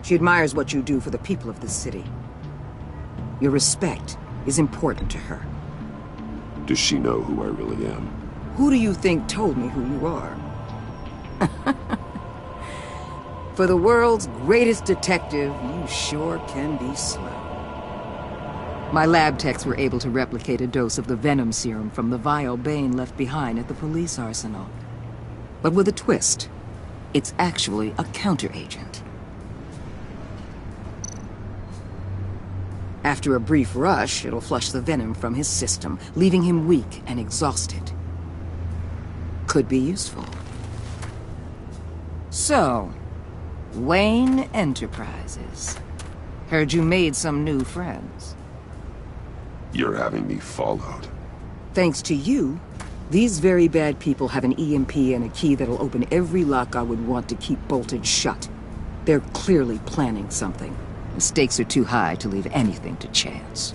She admires what you do for the people of this city. Your respect is important to her. Does she know who I really am? Who do you think told me who you are? For the world's greatest detective, you sure can be slow. My lab techs were able to replicate a dose of the venom serum from the vial Bane left behind at the police arsenal. But with a twist, it's actually a counteragent. After a brief rush, it'll flush the venom from his system, leaving him weak and exhausted. Could be useful. So, Wayne Enterprises. Heard you made some new friends. You're having me followed. Thanks to you, these very bad people have an EMP and a key that'll open every lock I would want to keep bolted shut. They're clearly planning something. The stakes are too high to leave anything to chance.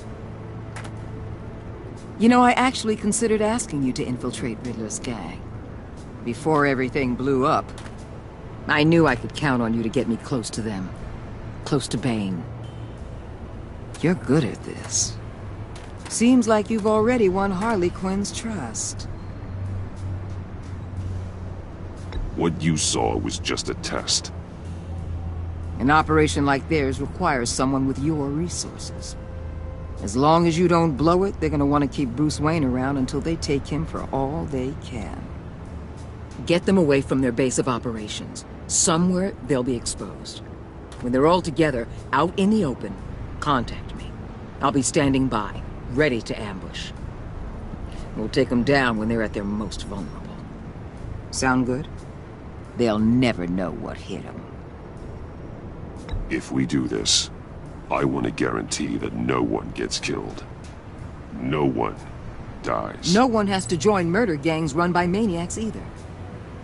You know, I actually considered asking you to infiltrate Riddler's gang. Before everything blew up, I knew I could count on you to get me close to them. Close to Bane. You're good at this. Seems like you've already won Harley Quinn's trust. What you saw was just a test. An operation like theirs requires someone with your resources. As long as you don't blow it, they're gonna want to keep Bruce Wayne around until they take him for all they can. Get them away from their base of operations. Somewhere they'll be exposed. When they're all together, out in the open, contact me. I'll be standing by, ready to ambush. We'll take them down when they're at their most vulnerable. Sound good? They'll never know what hit them. If we do this, I want to guarantee that no one gets killed. No one dies. No one has to join murder gangs run by maniacs either.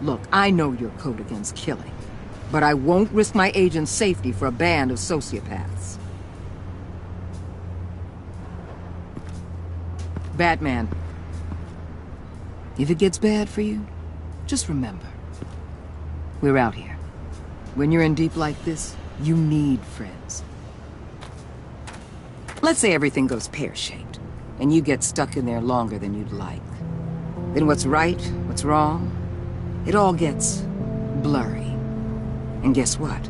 Look, I know your code against killing, but I won't risk my agent's safety for a band of sociopaths. Batman, if it gets bad for you, just remember, we're out here. When you're in deep like this, you need friends. Let's say everything goes pear-shaped, and you get stuck in there longer than you'd like. Then what's right, what's wrong, it all gets blurry. And guess what?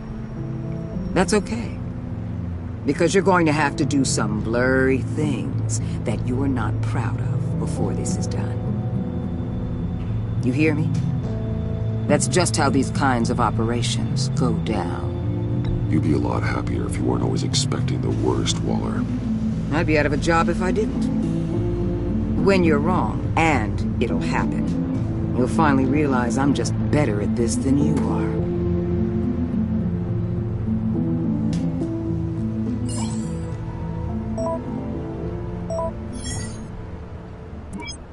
That's okay. Because you're going to have to do some blurry things that you're not proud of before this is done. You hear me? That's just how these kinds of operations go down. You'd be a lot happier if you weren't always expecting the worst, Waller. I'd be out of a job if I didn't. When you're wrong, and it'll happen, you'll finally realize I'm just better at this than you are.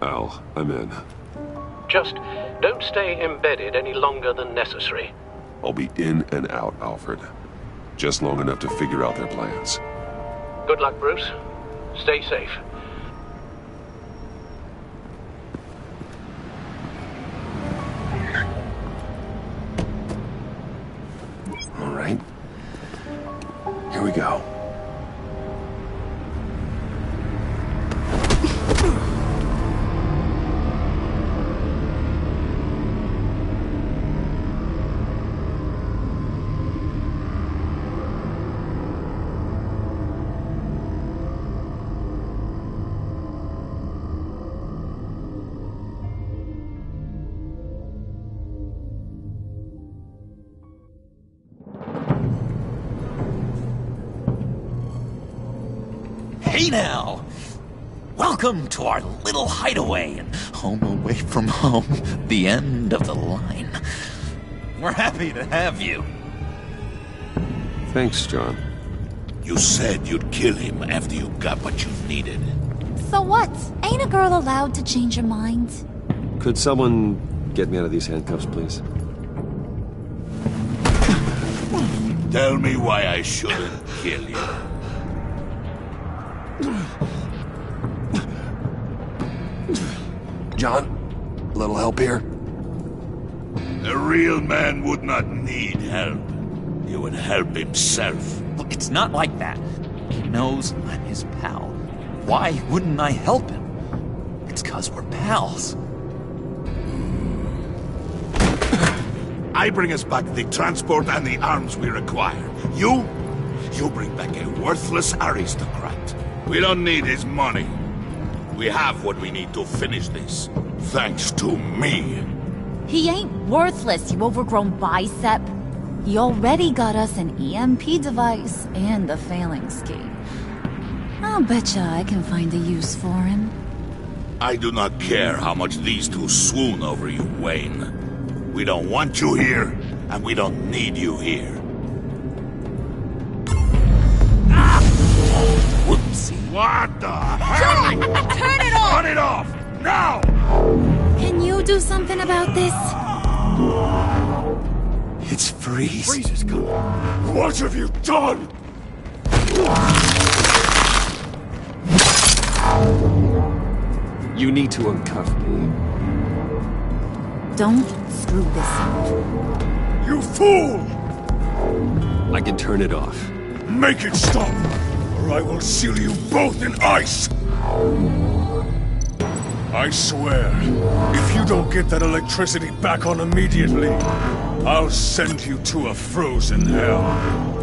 Al, I'm in. Just don't stay embedded any longer than necessary. I'll be in and out, Alfred. Just long enough to figure out their plans. Good luck, Bruce. Stay safe. All right. Here we go. Hey now! Welcome to our little hideaway and home away from home, the end of the line. We're happy to have you. Thanks, John. You said you'd kill him after you got what you needed. So what? Ain't a girl allowed to change her mind? Could someone get me out of these handcuffs, please? Tell me why I shouldn't kill you. John, a little help here? A real man would not need help. He would help himself. Look, it's not like that. He knows I'm his pal. Why wouldn't I help him? It's 'cause we're pals. I bring us back the transport and the arms we require. You bring back a worthless aristocrat. We don't need his money. We have what we need to finish this. Thanks to me. He ain't worthless, you overgrown bicep. He already got us an EMP device and the phalanx key. I'll betcha I can find a use for him. I do not care how much these two swoon over you, Wayne. We don't want you here, and we don't need you here. Whoopsie. What the hell? John! Turn it off! Turn it off! Now! Can you do something about this? It's Freeze. Freeze is coming. What have you done? You need to uncuff me. Don't screw this up. You fool! I can turn it off. Make it stop, or I will seal you both in ice! I swear, if you don't get that electricity back on immediately, I'll send you to a frozen hell.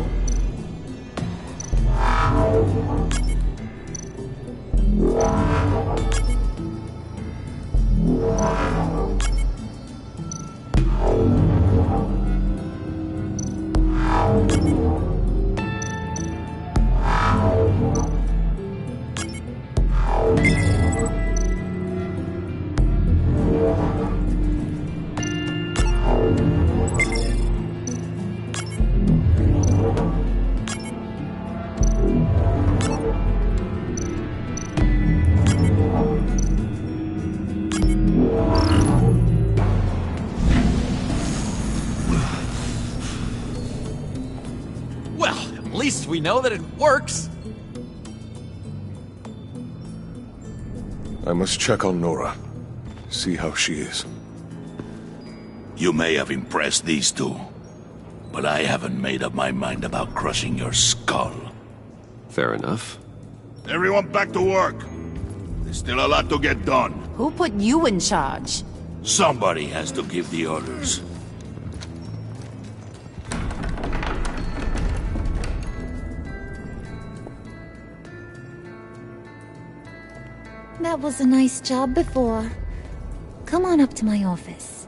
At least we know that it works. I must check on Nora. See how she is. You may have impressed these two, but I haven't made up my mind about crushing your skull. Fair enough. Everyone back to work. There's still a lot to get done. Who put you in charge? Somebody has to give the orders. That was a nice job before. Come on up to my office.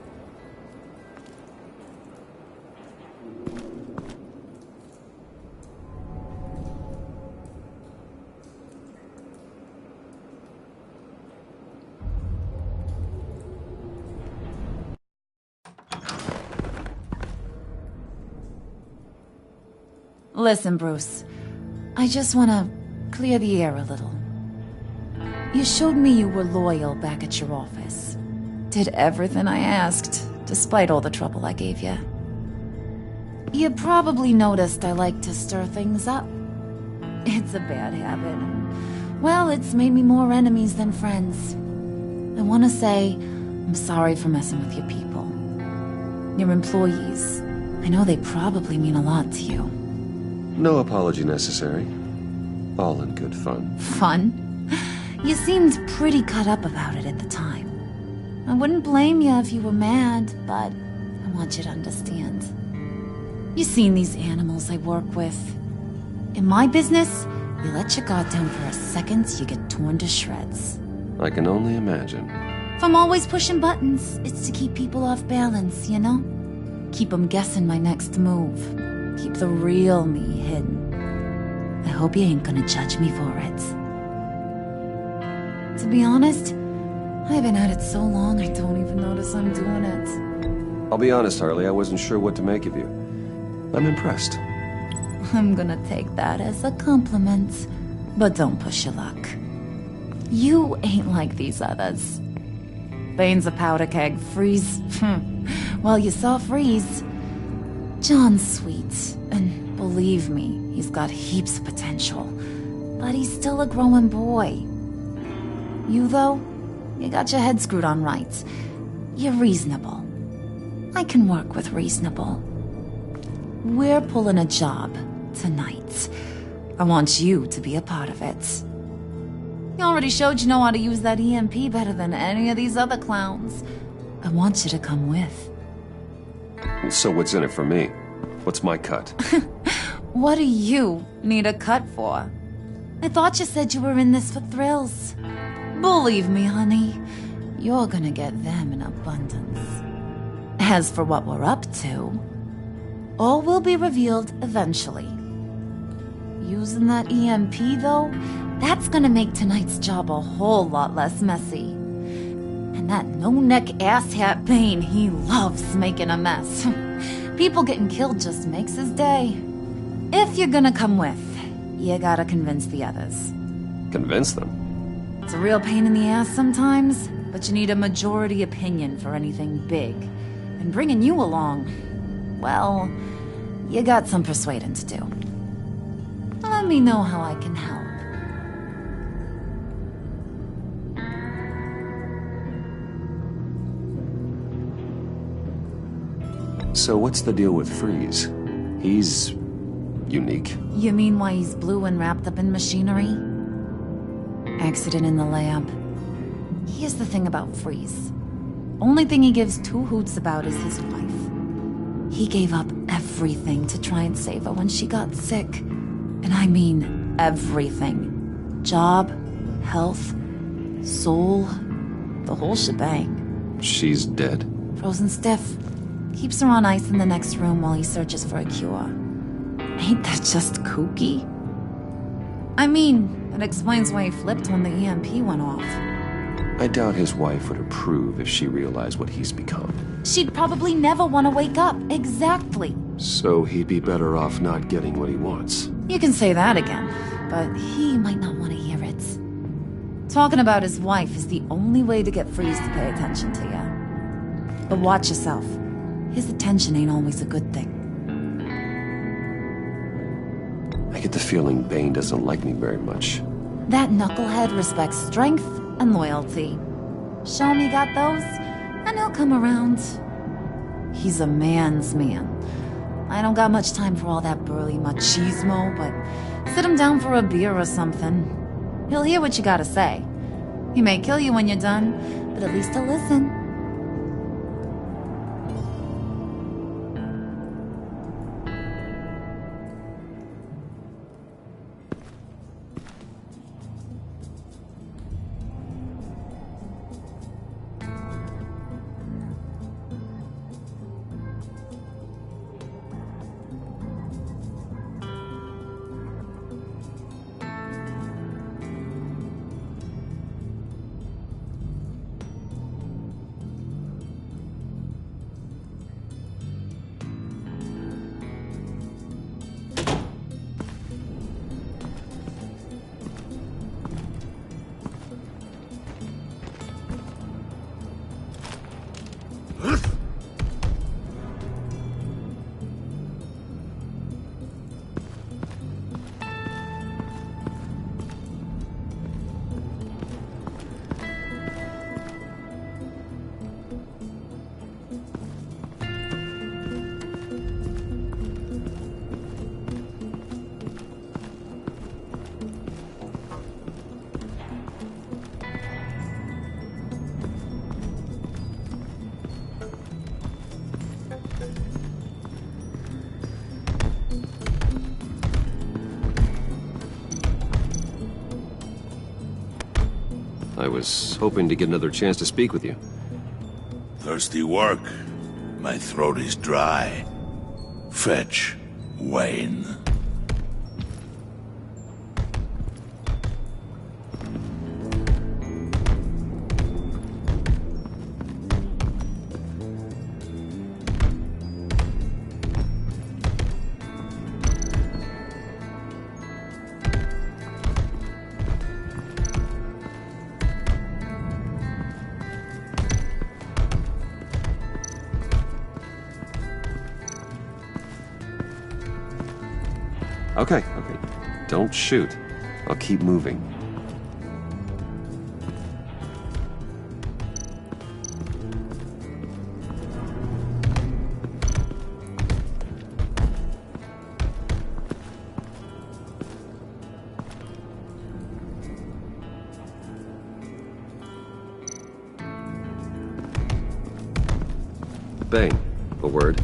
Listen, Bruce. I just want to clear the air a little. You showed me you were loyal back at your office. Did everything I asked, despite all the trouble I gave you. You probably noticed I like to stir things up. It's a bad habit, and, well, it's made me more enemies than friends. I want to say I'm sorry for messing with your people. Your employees. I know they probably mean a lot to you. No apology necessary. All in good fun. Fun? You seemed pretty cut up about it at the time. I wouldn't blame you if you were mad, but I want you to understand. You've seen these animals I work with. In my business, you let your guard down for a second, you get torn to shreds. I can only imagine. If I'm always pushing buttons, it's to keep people off balance, you know? Keep them guessing my next move. Keep the real me hidden. I hope you ain't gonna judge me for it. To be honest, I've been at it so long I don't even notice I'm doing it. I'll be honest, Harley, I wasn't sure what to make of you. I'm impressed. I'm gonna take that as a compliment, but don't push your luck. You ain't like these others. Bane's a powder keg, Freeze. Well, you saw Freeze. John's sweet, and Believe me, he's got heaps of potential. But he's still a growing boy. You, though, you got your head screwed on right. You're reasonable. I can work with reasonable. We're pulling a job tonight. I want you to be a part of it. You already showed you know how to use that EMP better than any of these other clowns. I want you to come with. So what's in it for me? What's my cut? What do you need a cut for? I thought you said you were in this for thrills. Believe me, honey, you're gonna get them in abundance. As for what we're up to, all will be revealed eventually. Using that EMP, though, that's gonna make tonight's job a whole lot less messy. And that no-neck asshat Bane, he loves making a mess. People getting killed just makes his day. If you're gonna come with, you gotta convince the others. Convince them? It's a real pain in the ass sometimes, but you need a majority opinion for anything big. And bringing you along, well, you got some persuading to do. Let me know how I can help. So what's the deal with Freeze? He's unique. You mean why he's blue and wrapped up in machinery? Accident in the lab. Here's the thing about Freeze. Only thing he gives two hoots about is his wife. He gave up everything to try and save her when she got sick. And I mean everything. Job, health, soul, the whole shebang. She's dead? Frozen stiff. Keeps her on ice in the next room while he searches for a cure. Ain't that just kooky? I mean, it explains why he flipped when the EMP went off. I doubt his wife would approve if she realized what he's become. She'd probably never want to wake up. Exactly. So he'd be better off not getting what he wants. You can say that again, but he might not want to hear it. Talking about his wife is the only way to get Freeze to pay attention to you. But watch yourself. His attention ain't always a good thing. I get the feeling Bane doesn't like me very much. That knucklehead respects strength and loyalty. Show me got those, and he'll come around. He's a man's man. I don't got much time for all that burly machismo, but sit him down for a beer or something. He'll hear what you gotta say. He may kill you when you're done, but at least he'll listen. I was hoping to get another chance to speak with you. Thirsty work. My throat is dry. Fetch, Wayne. Okay. Don't shoot. I'll keep moving. Bane, a word.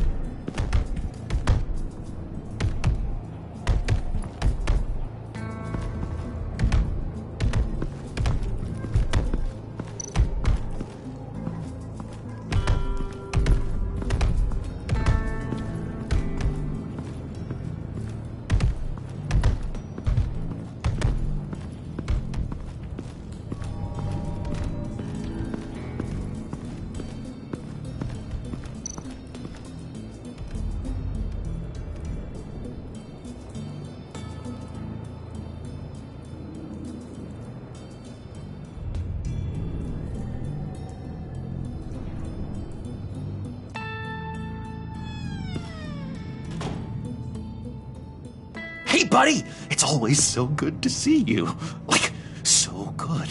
Hey, buddy! It's always so good to see you. Like, so good.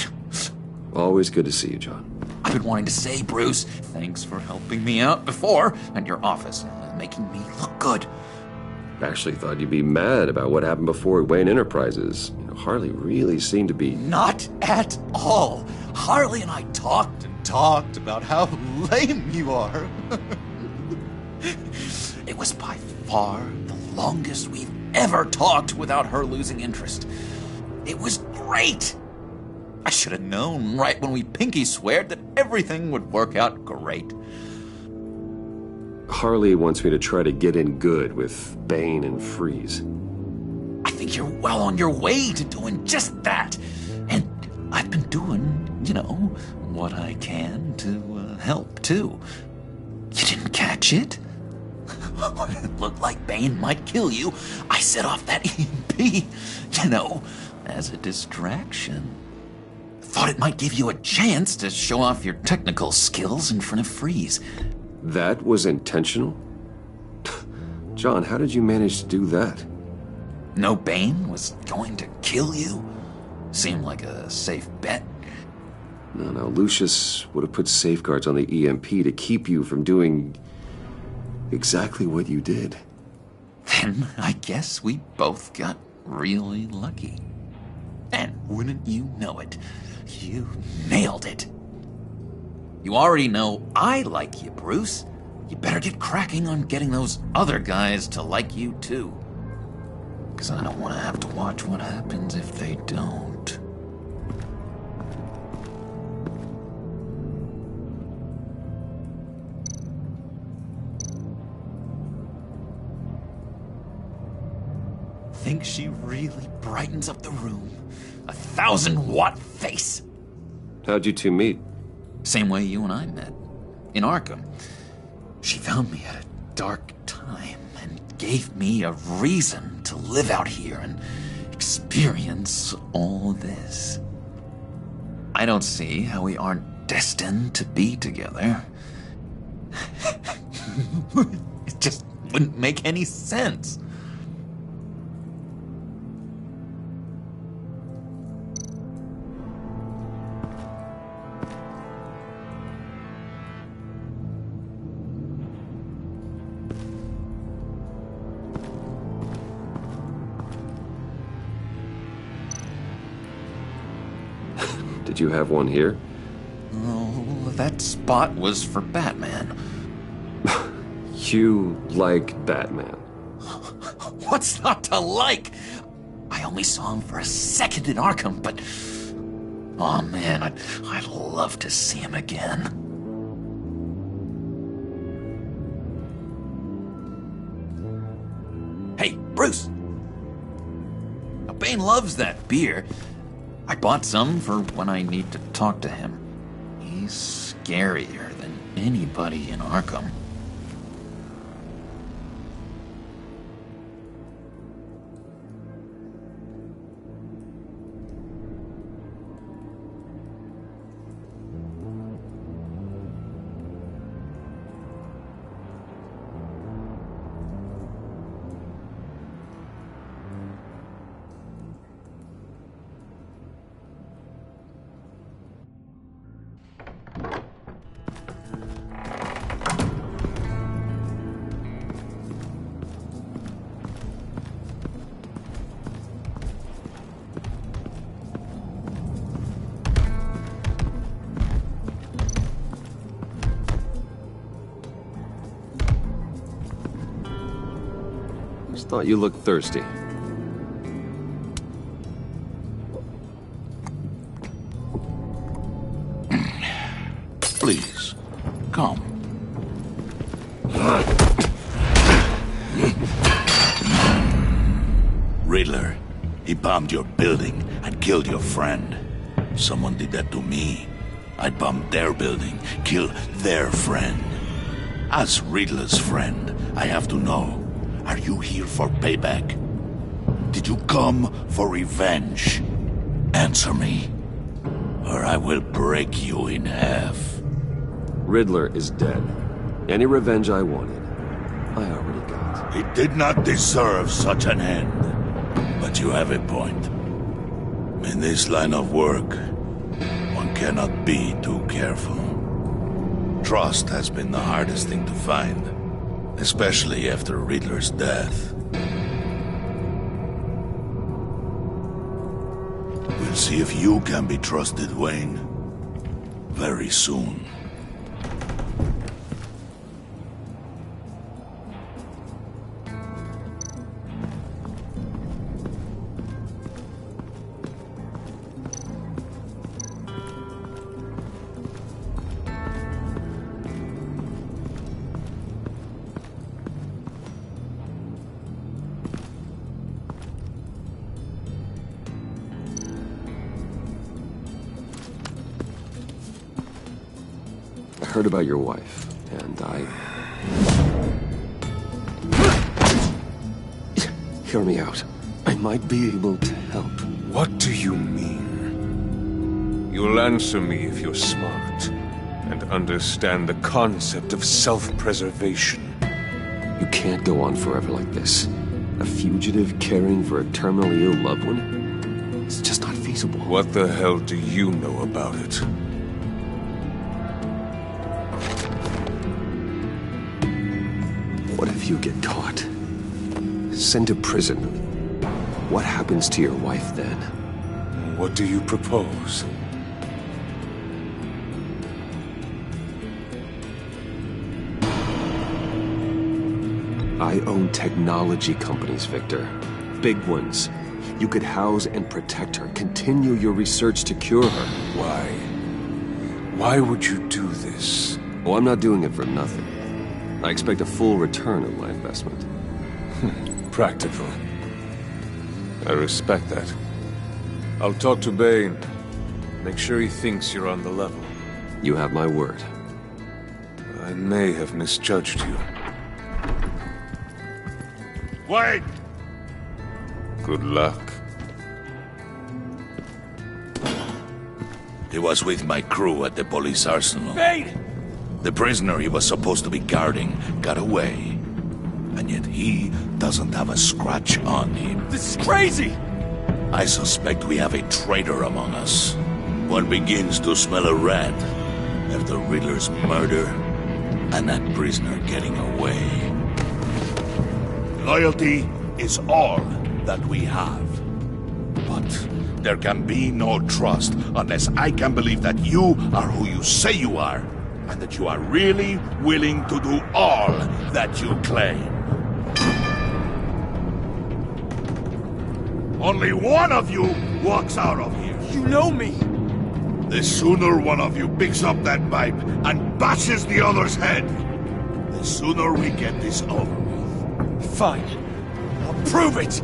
Always good to see you, John. I've been wanting to say, Bruce, thanks for helping me out before at your office, making me look good. Actually thought you'd be mad about what happened before at Wayne Enterprises. Harley really seemed to be... Not at all. Harley and I talked and talked about how lame you are. It was by far the longest we've ever talked without her losing interest. It was great. I should have known right when we pinky sweared that everything would work out great. Harley wants me to try to get in good with Bane and Freeze. I think you're well on your way to doing just that. And I've been doing, what I can to help, too. You didn't catch it? When it looked like Bane might kill you, I set off that EMP, as a distraction. Thought it might give you a chance to show off your technical skills in front of Freeze. That was intentional? John, how did you manage to do that? No, Bane was going to kill you? Seemed like a safe bet. No, Lucius would have put safeguards on the EMP to keep you from doing exactly what you did. Then I guess we both got really lucky. And wouldn't you know it, you nailed it. You already know I like you, Bruce. You better get cracking on getting those other guys to like you, too. Because I don't want to have to watch what happens if they don't. Think she really brightens up the room. 1,000-watt face. How'd you two meet? Same way you and I met. In Arkham. She found me at a dark time and gave me a reason to live out here and experience all this. I don't see how we aren't destined to be together. It just wouldn't make any sense. Did you have one here? Oh, that spot was for Batman. You like Batman? What's not to like? I only saw him for a second in Arkham, but... oh man, I'd love to see him again. Hey, Bruce! Now, Bane loves that beer. I bought some for when I need to talk to him. He's scarier than anybody in Arkham. Just thought you looked thirsty. Please, come. Riddler, he bombed your building and killed your friend. Someone did that to me. I'd bomb their building, kill their friend. As Riddler's friend, I have to know, are you here for payback? Did you come for revenge? Answer me, or I will break you in half. Riddler is dead. Any revenge I wanted, I already got. He did not deserve such an end. But you have a point. In this line of work, one cannot be too careful. Trust has been the hardest thing to find, especially after Riddler's death. We'll see if you can be trusted, Wayne. Very soon. I heard about your wife, and Hear me out. I might be able to help. What do you mean? You'll answer me if you're smart, and understand the concept of self-preservation. You can't go on forever like this. A fugitive caring for a terminally ill loved one? It's just not feasible. What the hell do you know about it? What if you get caught? Sent to prison? What happens to your wife then? What do you propose? I own technology companies, Victor. Big ones. You could house and protect her, continue your research to cure her. Why? Why would you do this? Oh, I'm not doing it for nothing. I expect a full return on my investment. Practical. I respect that. I'll talk to Bane. Make sure he thinks you're on the level. You have my word. I may have misjudged you. Wait! Good luck. He was with my crew at the police arsenal. Bane! The prisoner he was supposed to be guarding got away. And yet he doesn't have a scratch on him. This is crazy! I suspect we have a traitor among us. One begins to smell a rat after Riddler's murder and that prisoner getting away. Loyalty is all that we have. But there can be no trust unless I can believe that you are who you say you are, and that you are really willing to do all that you claim. Only one of you walks out of here. You know me! The sooner one of you picks up that pipe and bashes the other's head, the sooner we get this over with. Fine. I'll prove it!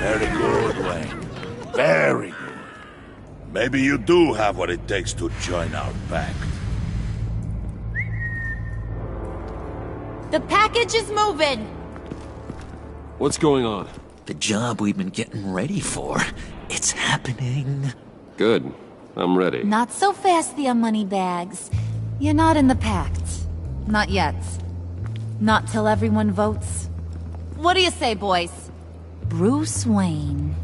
Very good, Wayne. Very good. Maybe you do have what it takes to join our pact. The package is moving! What's going on? The job we've been getting ready for. It's happening. Good. I'm ready. Not so fast, the Moneybags. You're not in the Pact. Not yet. Not till everyone votes. What do you say, boys? Bruce Wayne.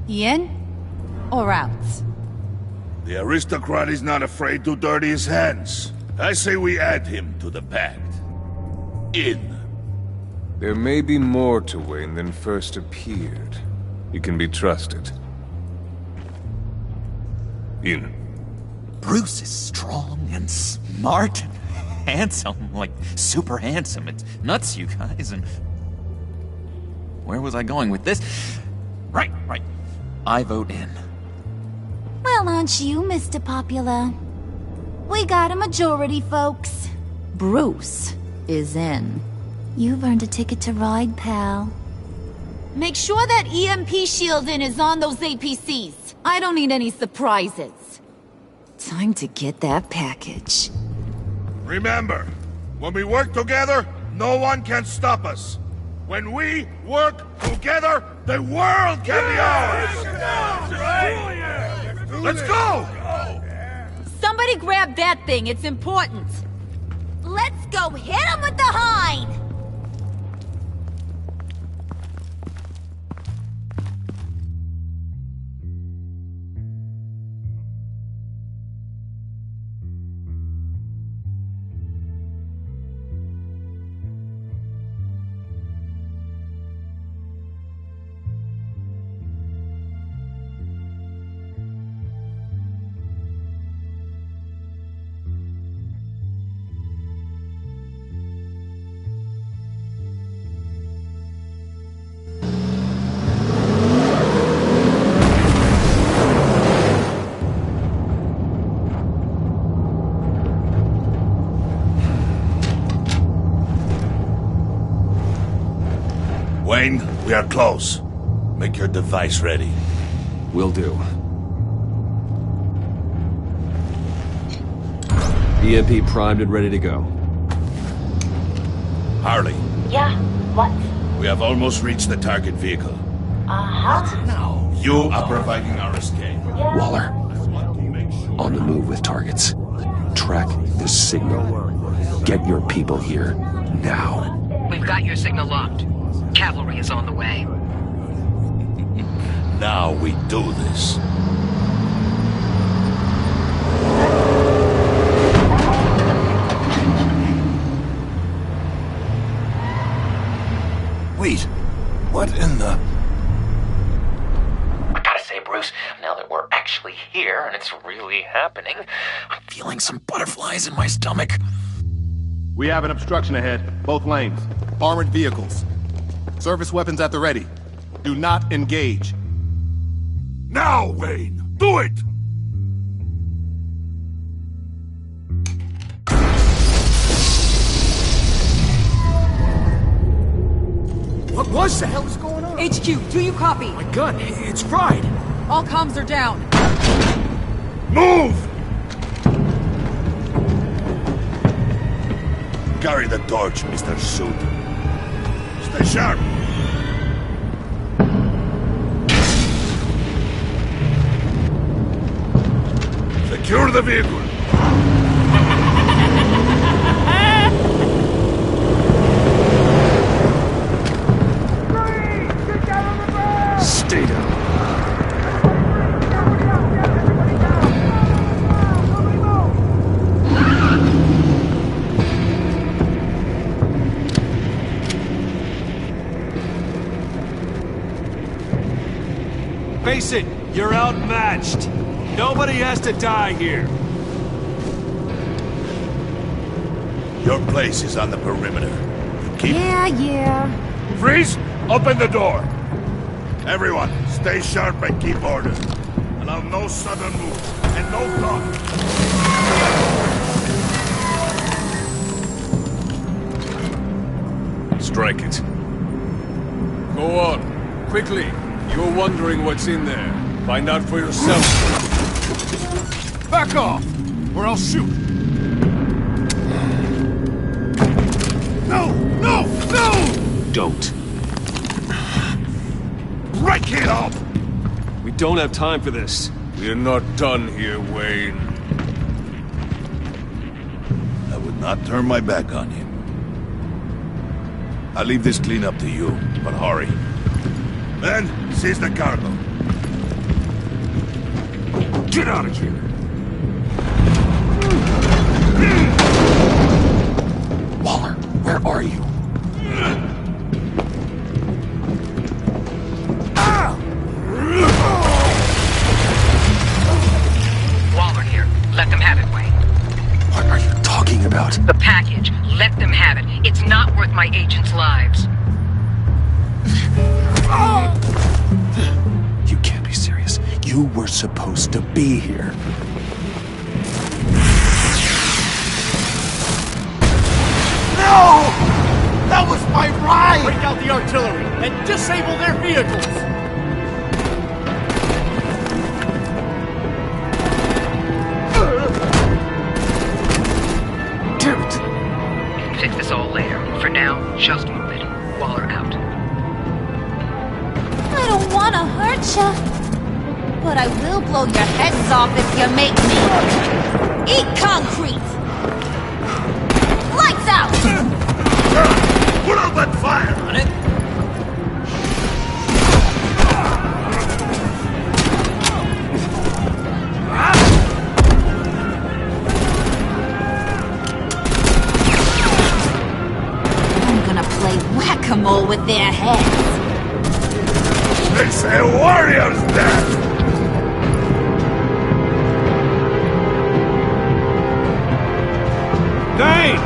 In or out? The aristocrat is not afraid to dirty his hands. I say we add him to the Pact. In. There may be more to Wayne than first appeared. He can be trusted. In. Bruce is strong and smart and handsome, like super handsome. It's nuts, you guys, and... Where was I going with this? Right. I vote in. Well, aren't you, Mr. Popular? We got a majority, folks. Bruce is in. You've earned a ticket to ride, pal. Make sure that EMP shielding is on those APCs. I don't need any surprises. Time to get that package. Remember, when we work together, no one can stop us. When we work together, the world can be ours! Let's go! Somebody grab that thing, it's important. Let's go hit him with the hind! Wayne, we are close. Make your device ready. Will do. EMP primed and ready to go. Harley. Yeah, what? We have almost reached the target vehicle. Uh-huh. Now, you are providing our escape. Yeah. Waller, on the move with targets. Track this signal. Get your people here, now. We've got your signal locked. Cavalry is on the way. Now we do this. Wait, what in the... I gotta say, Bruce, now that we're actually here and it's really happening, I'm feeling some butterflies in my stomach. We have an obstruction ahead, both lanes. Armored vehicles. Service weapons at the ready. Do not engage. Now, Wayne! Do it! What was that? What the hell is going on? HQ, do you copy? My gun, it's fried. All comms are down. Move! Carry the torch, Mr. Suit. Stay sharp. Secure the vehicle. Stay down. Face it, you're outmatched. Nobody has to die here. Your place is on the perimeter. Keep... Yeah. Freeze! Open the door! Everyone, stay sharp and keep order. Allow no sudden moves, and no talk. Strike it. Go on, quickly. You're wondering what's in there. Find out for yourself. Back off, or I'll shoot. No! No! No! Don't. Break it up! We don't have time for this. We're not done here, Wayne. I would not turn my back on him. I'll leave this cleanup to you, but hurry. Men, seize the cargo. Get out of here! Waller, where are you? Waller here. Let them have it, Wayne. What are you talking about? The package. Let them have it. It's not worth my agents' lives. You can't be serious. You were supposed to be here. No! That was my ride! Break out the artillery and disable their vehicles! Damn it! We can fix this all later. For now, just move it. Waller out. I don't want to hurt ya, but I will blow your heads off if you make me eat concrete. Lights out! Put out that fire! On it. I'm gonna play whack-a-mole with their heads. It's a warrior's death! Dane!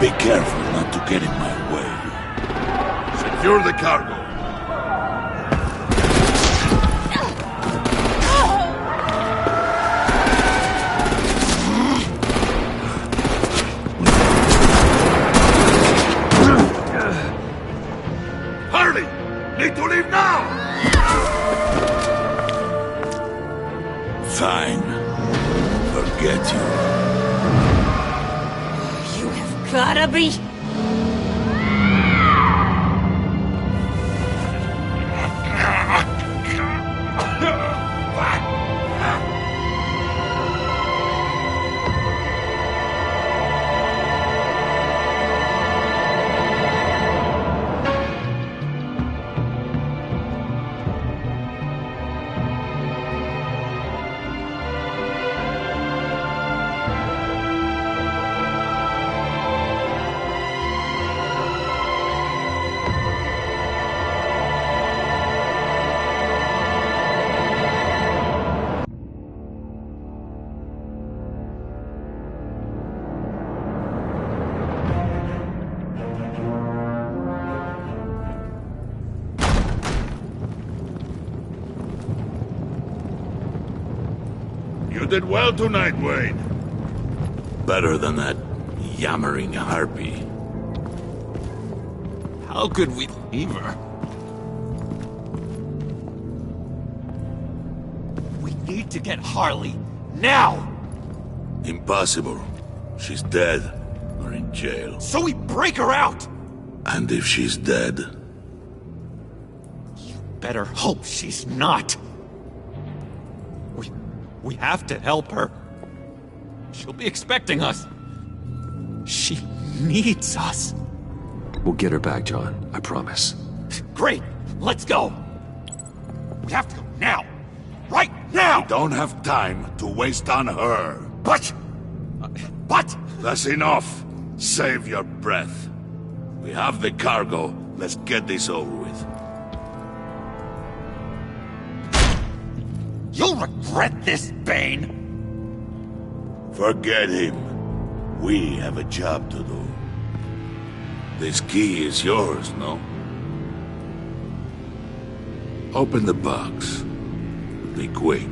Be careful not to get in my way. Secure the cargo. Hurry! Need to leave now! Fine. Forget you. You have gotta be... You did well tonight, Wayne. Better than that yammering harpy. How could we leave her? We need to get Harley, now! Impossible. She's dead, or in jail. So we break her out! And if she's dead... Better hope she's not. We have to help her. She'll be expecting us. She needs us. We'll get her back, John. I promise. Great! Let's go! We have to go now! Right now! We don't have time to waste on her. But... That's enough. Save your breath. We have the cargo. Let's get this over with. You'll regret this, Bane! Forget him. We have a job to do. This key is yours, no? Open the box. Be quick.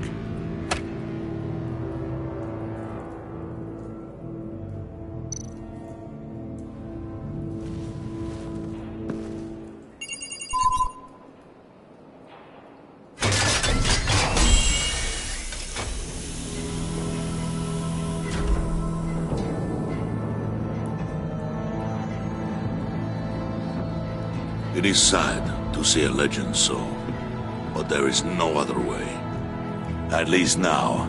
It is sad, to see a legend so, but there is no other way. At least now,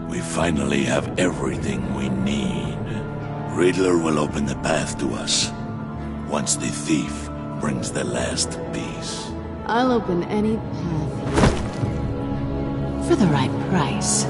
we finally have everything we need. Riddler will open the path to us, once the thief brings the last piece. I'll open any path for the right price.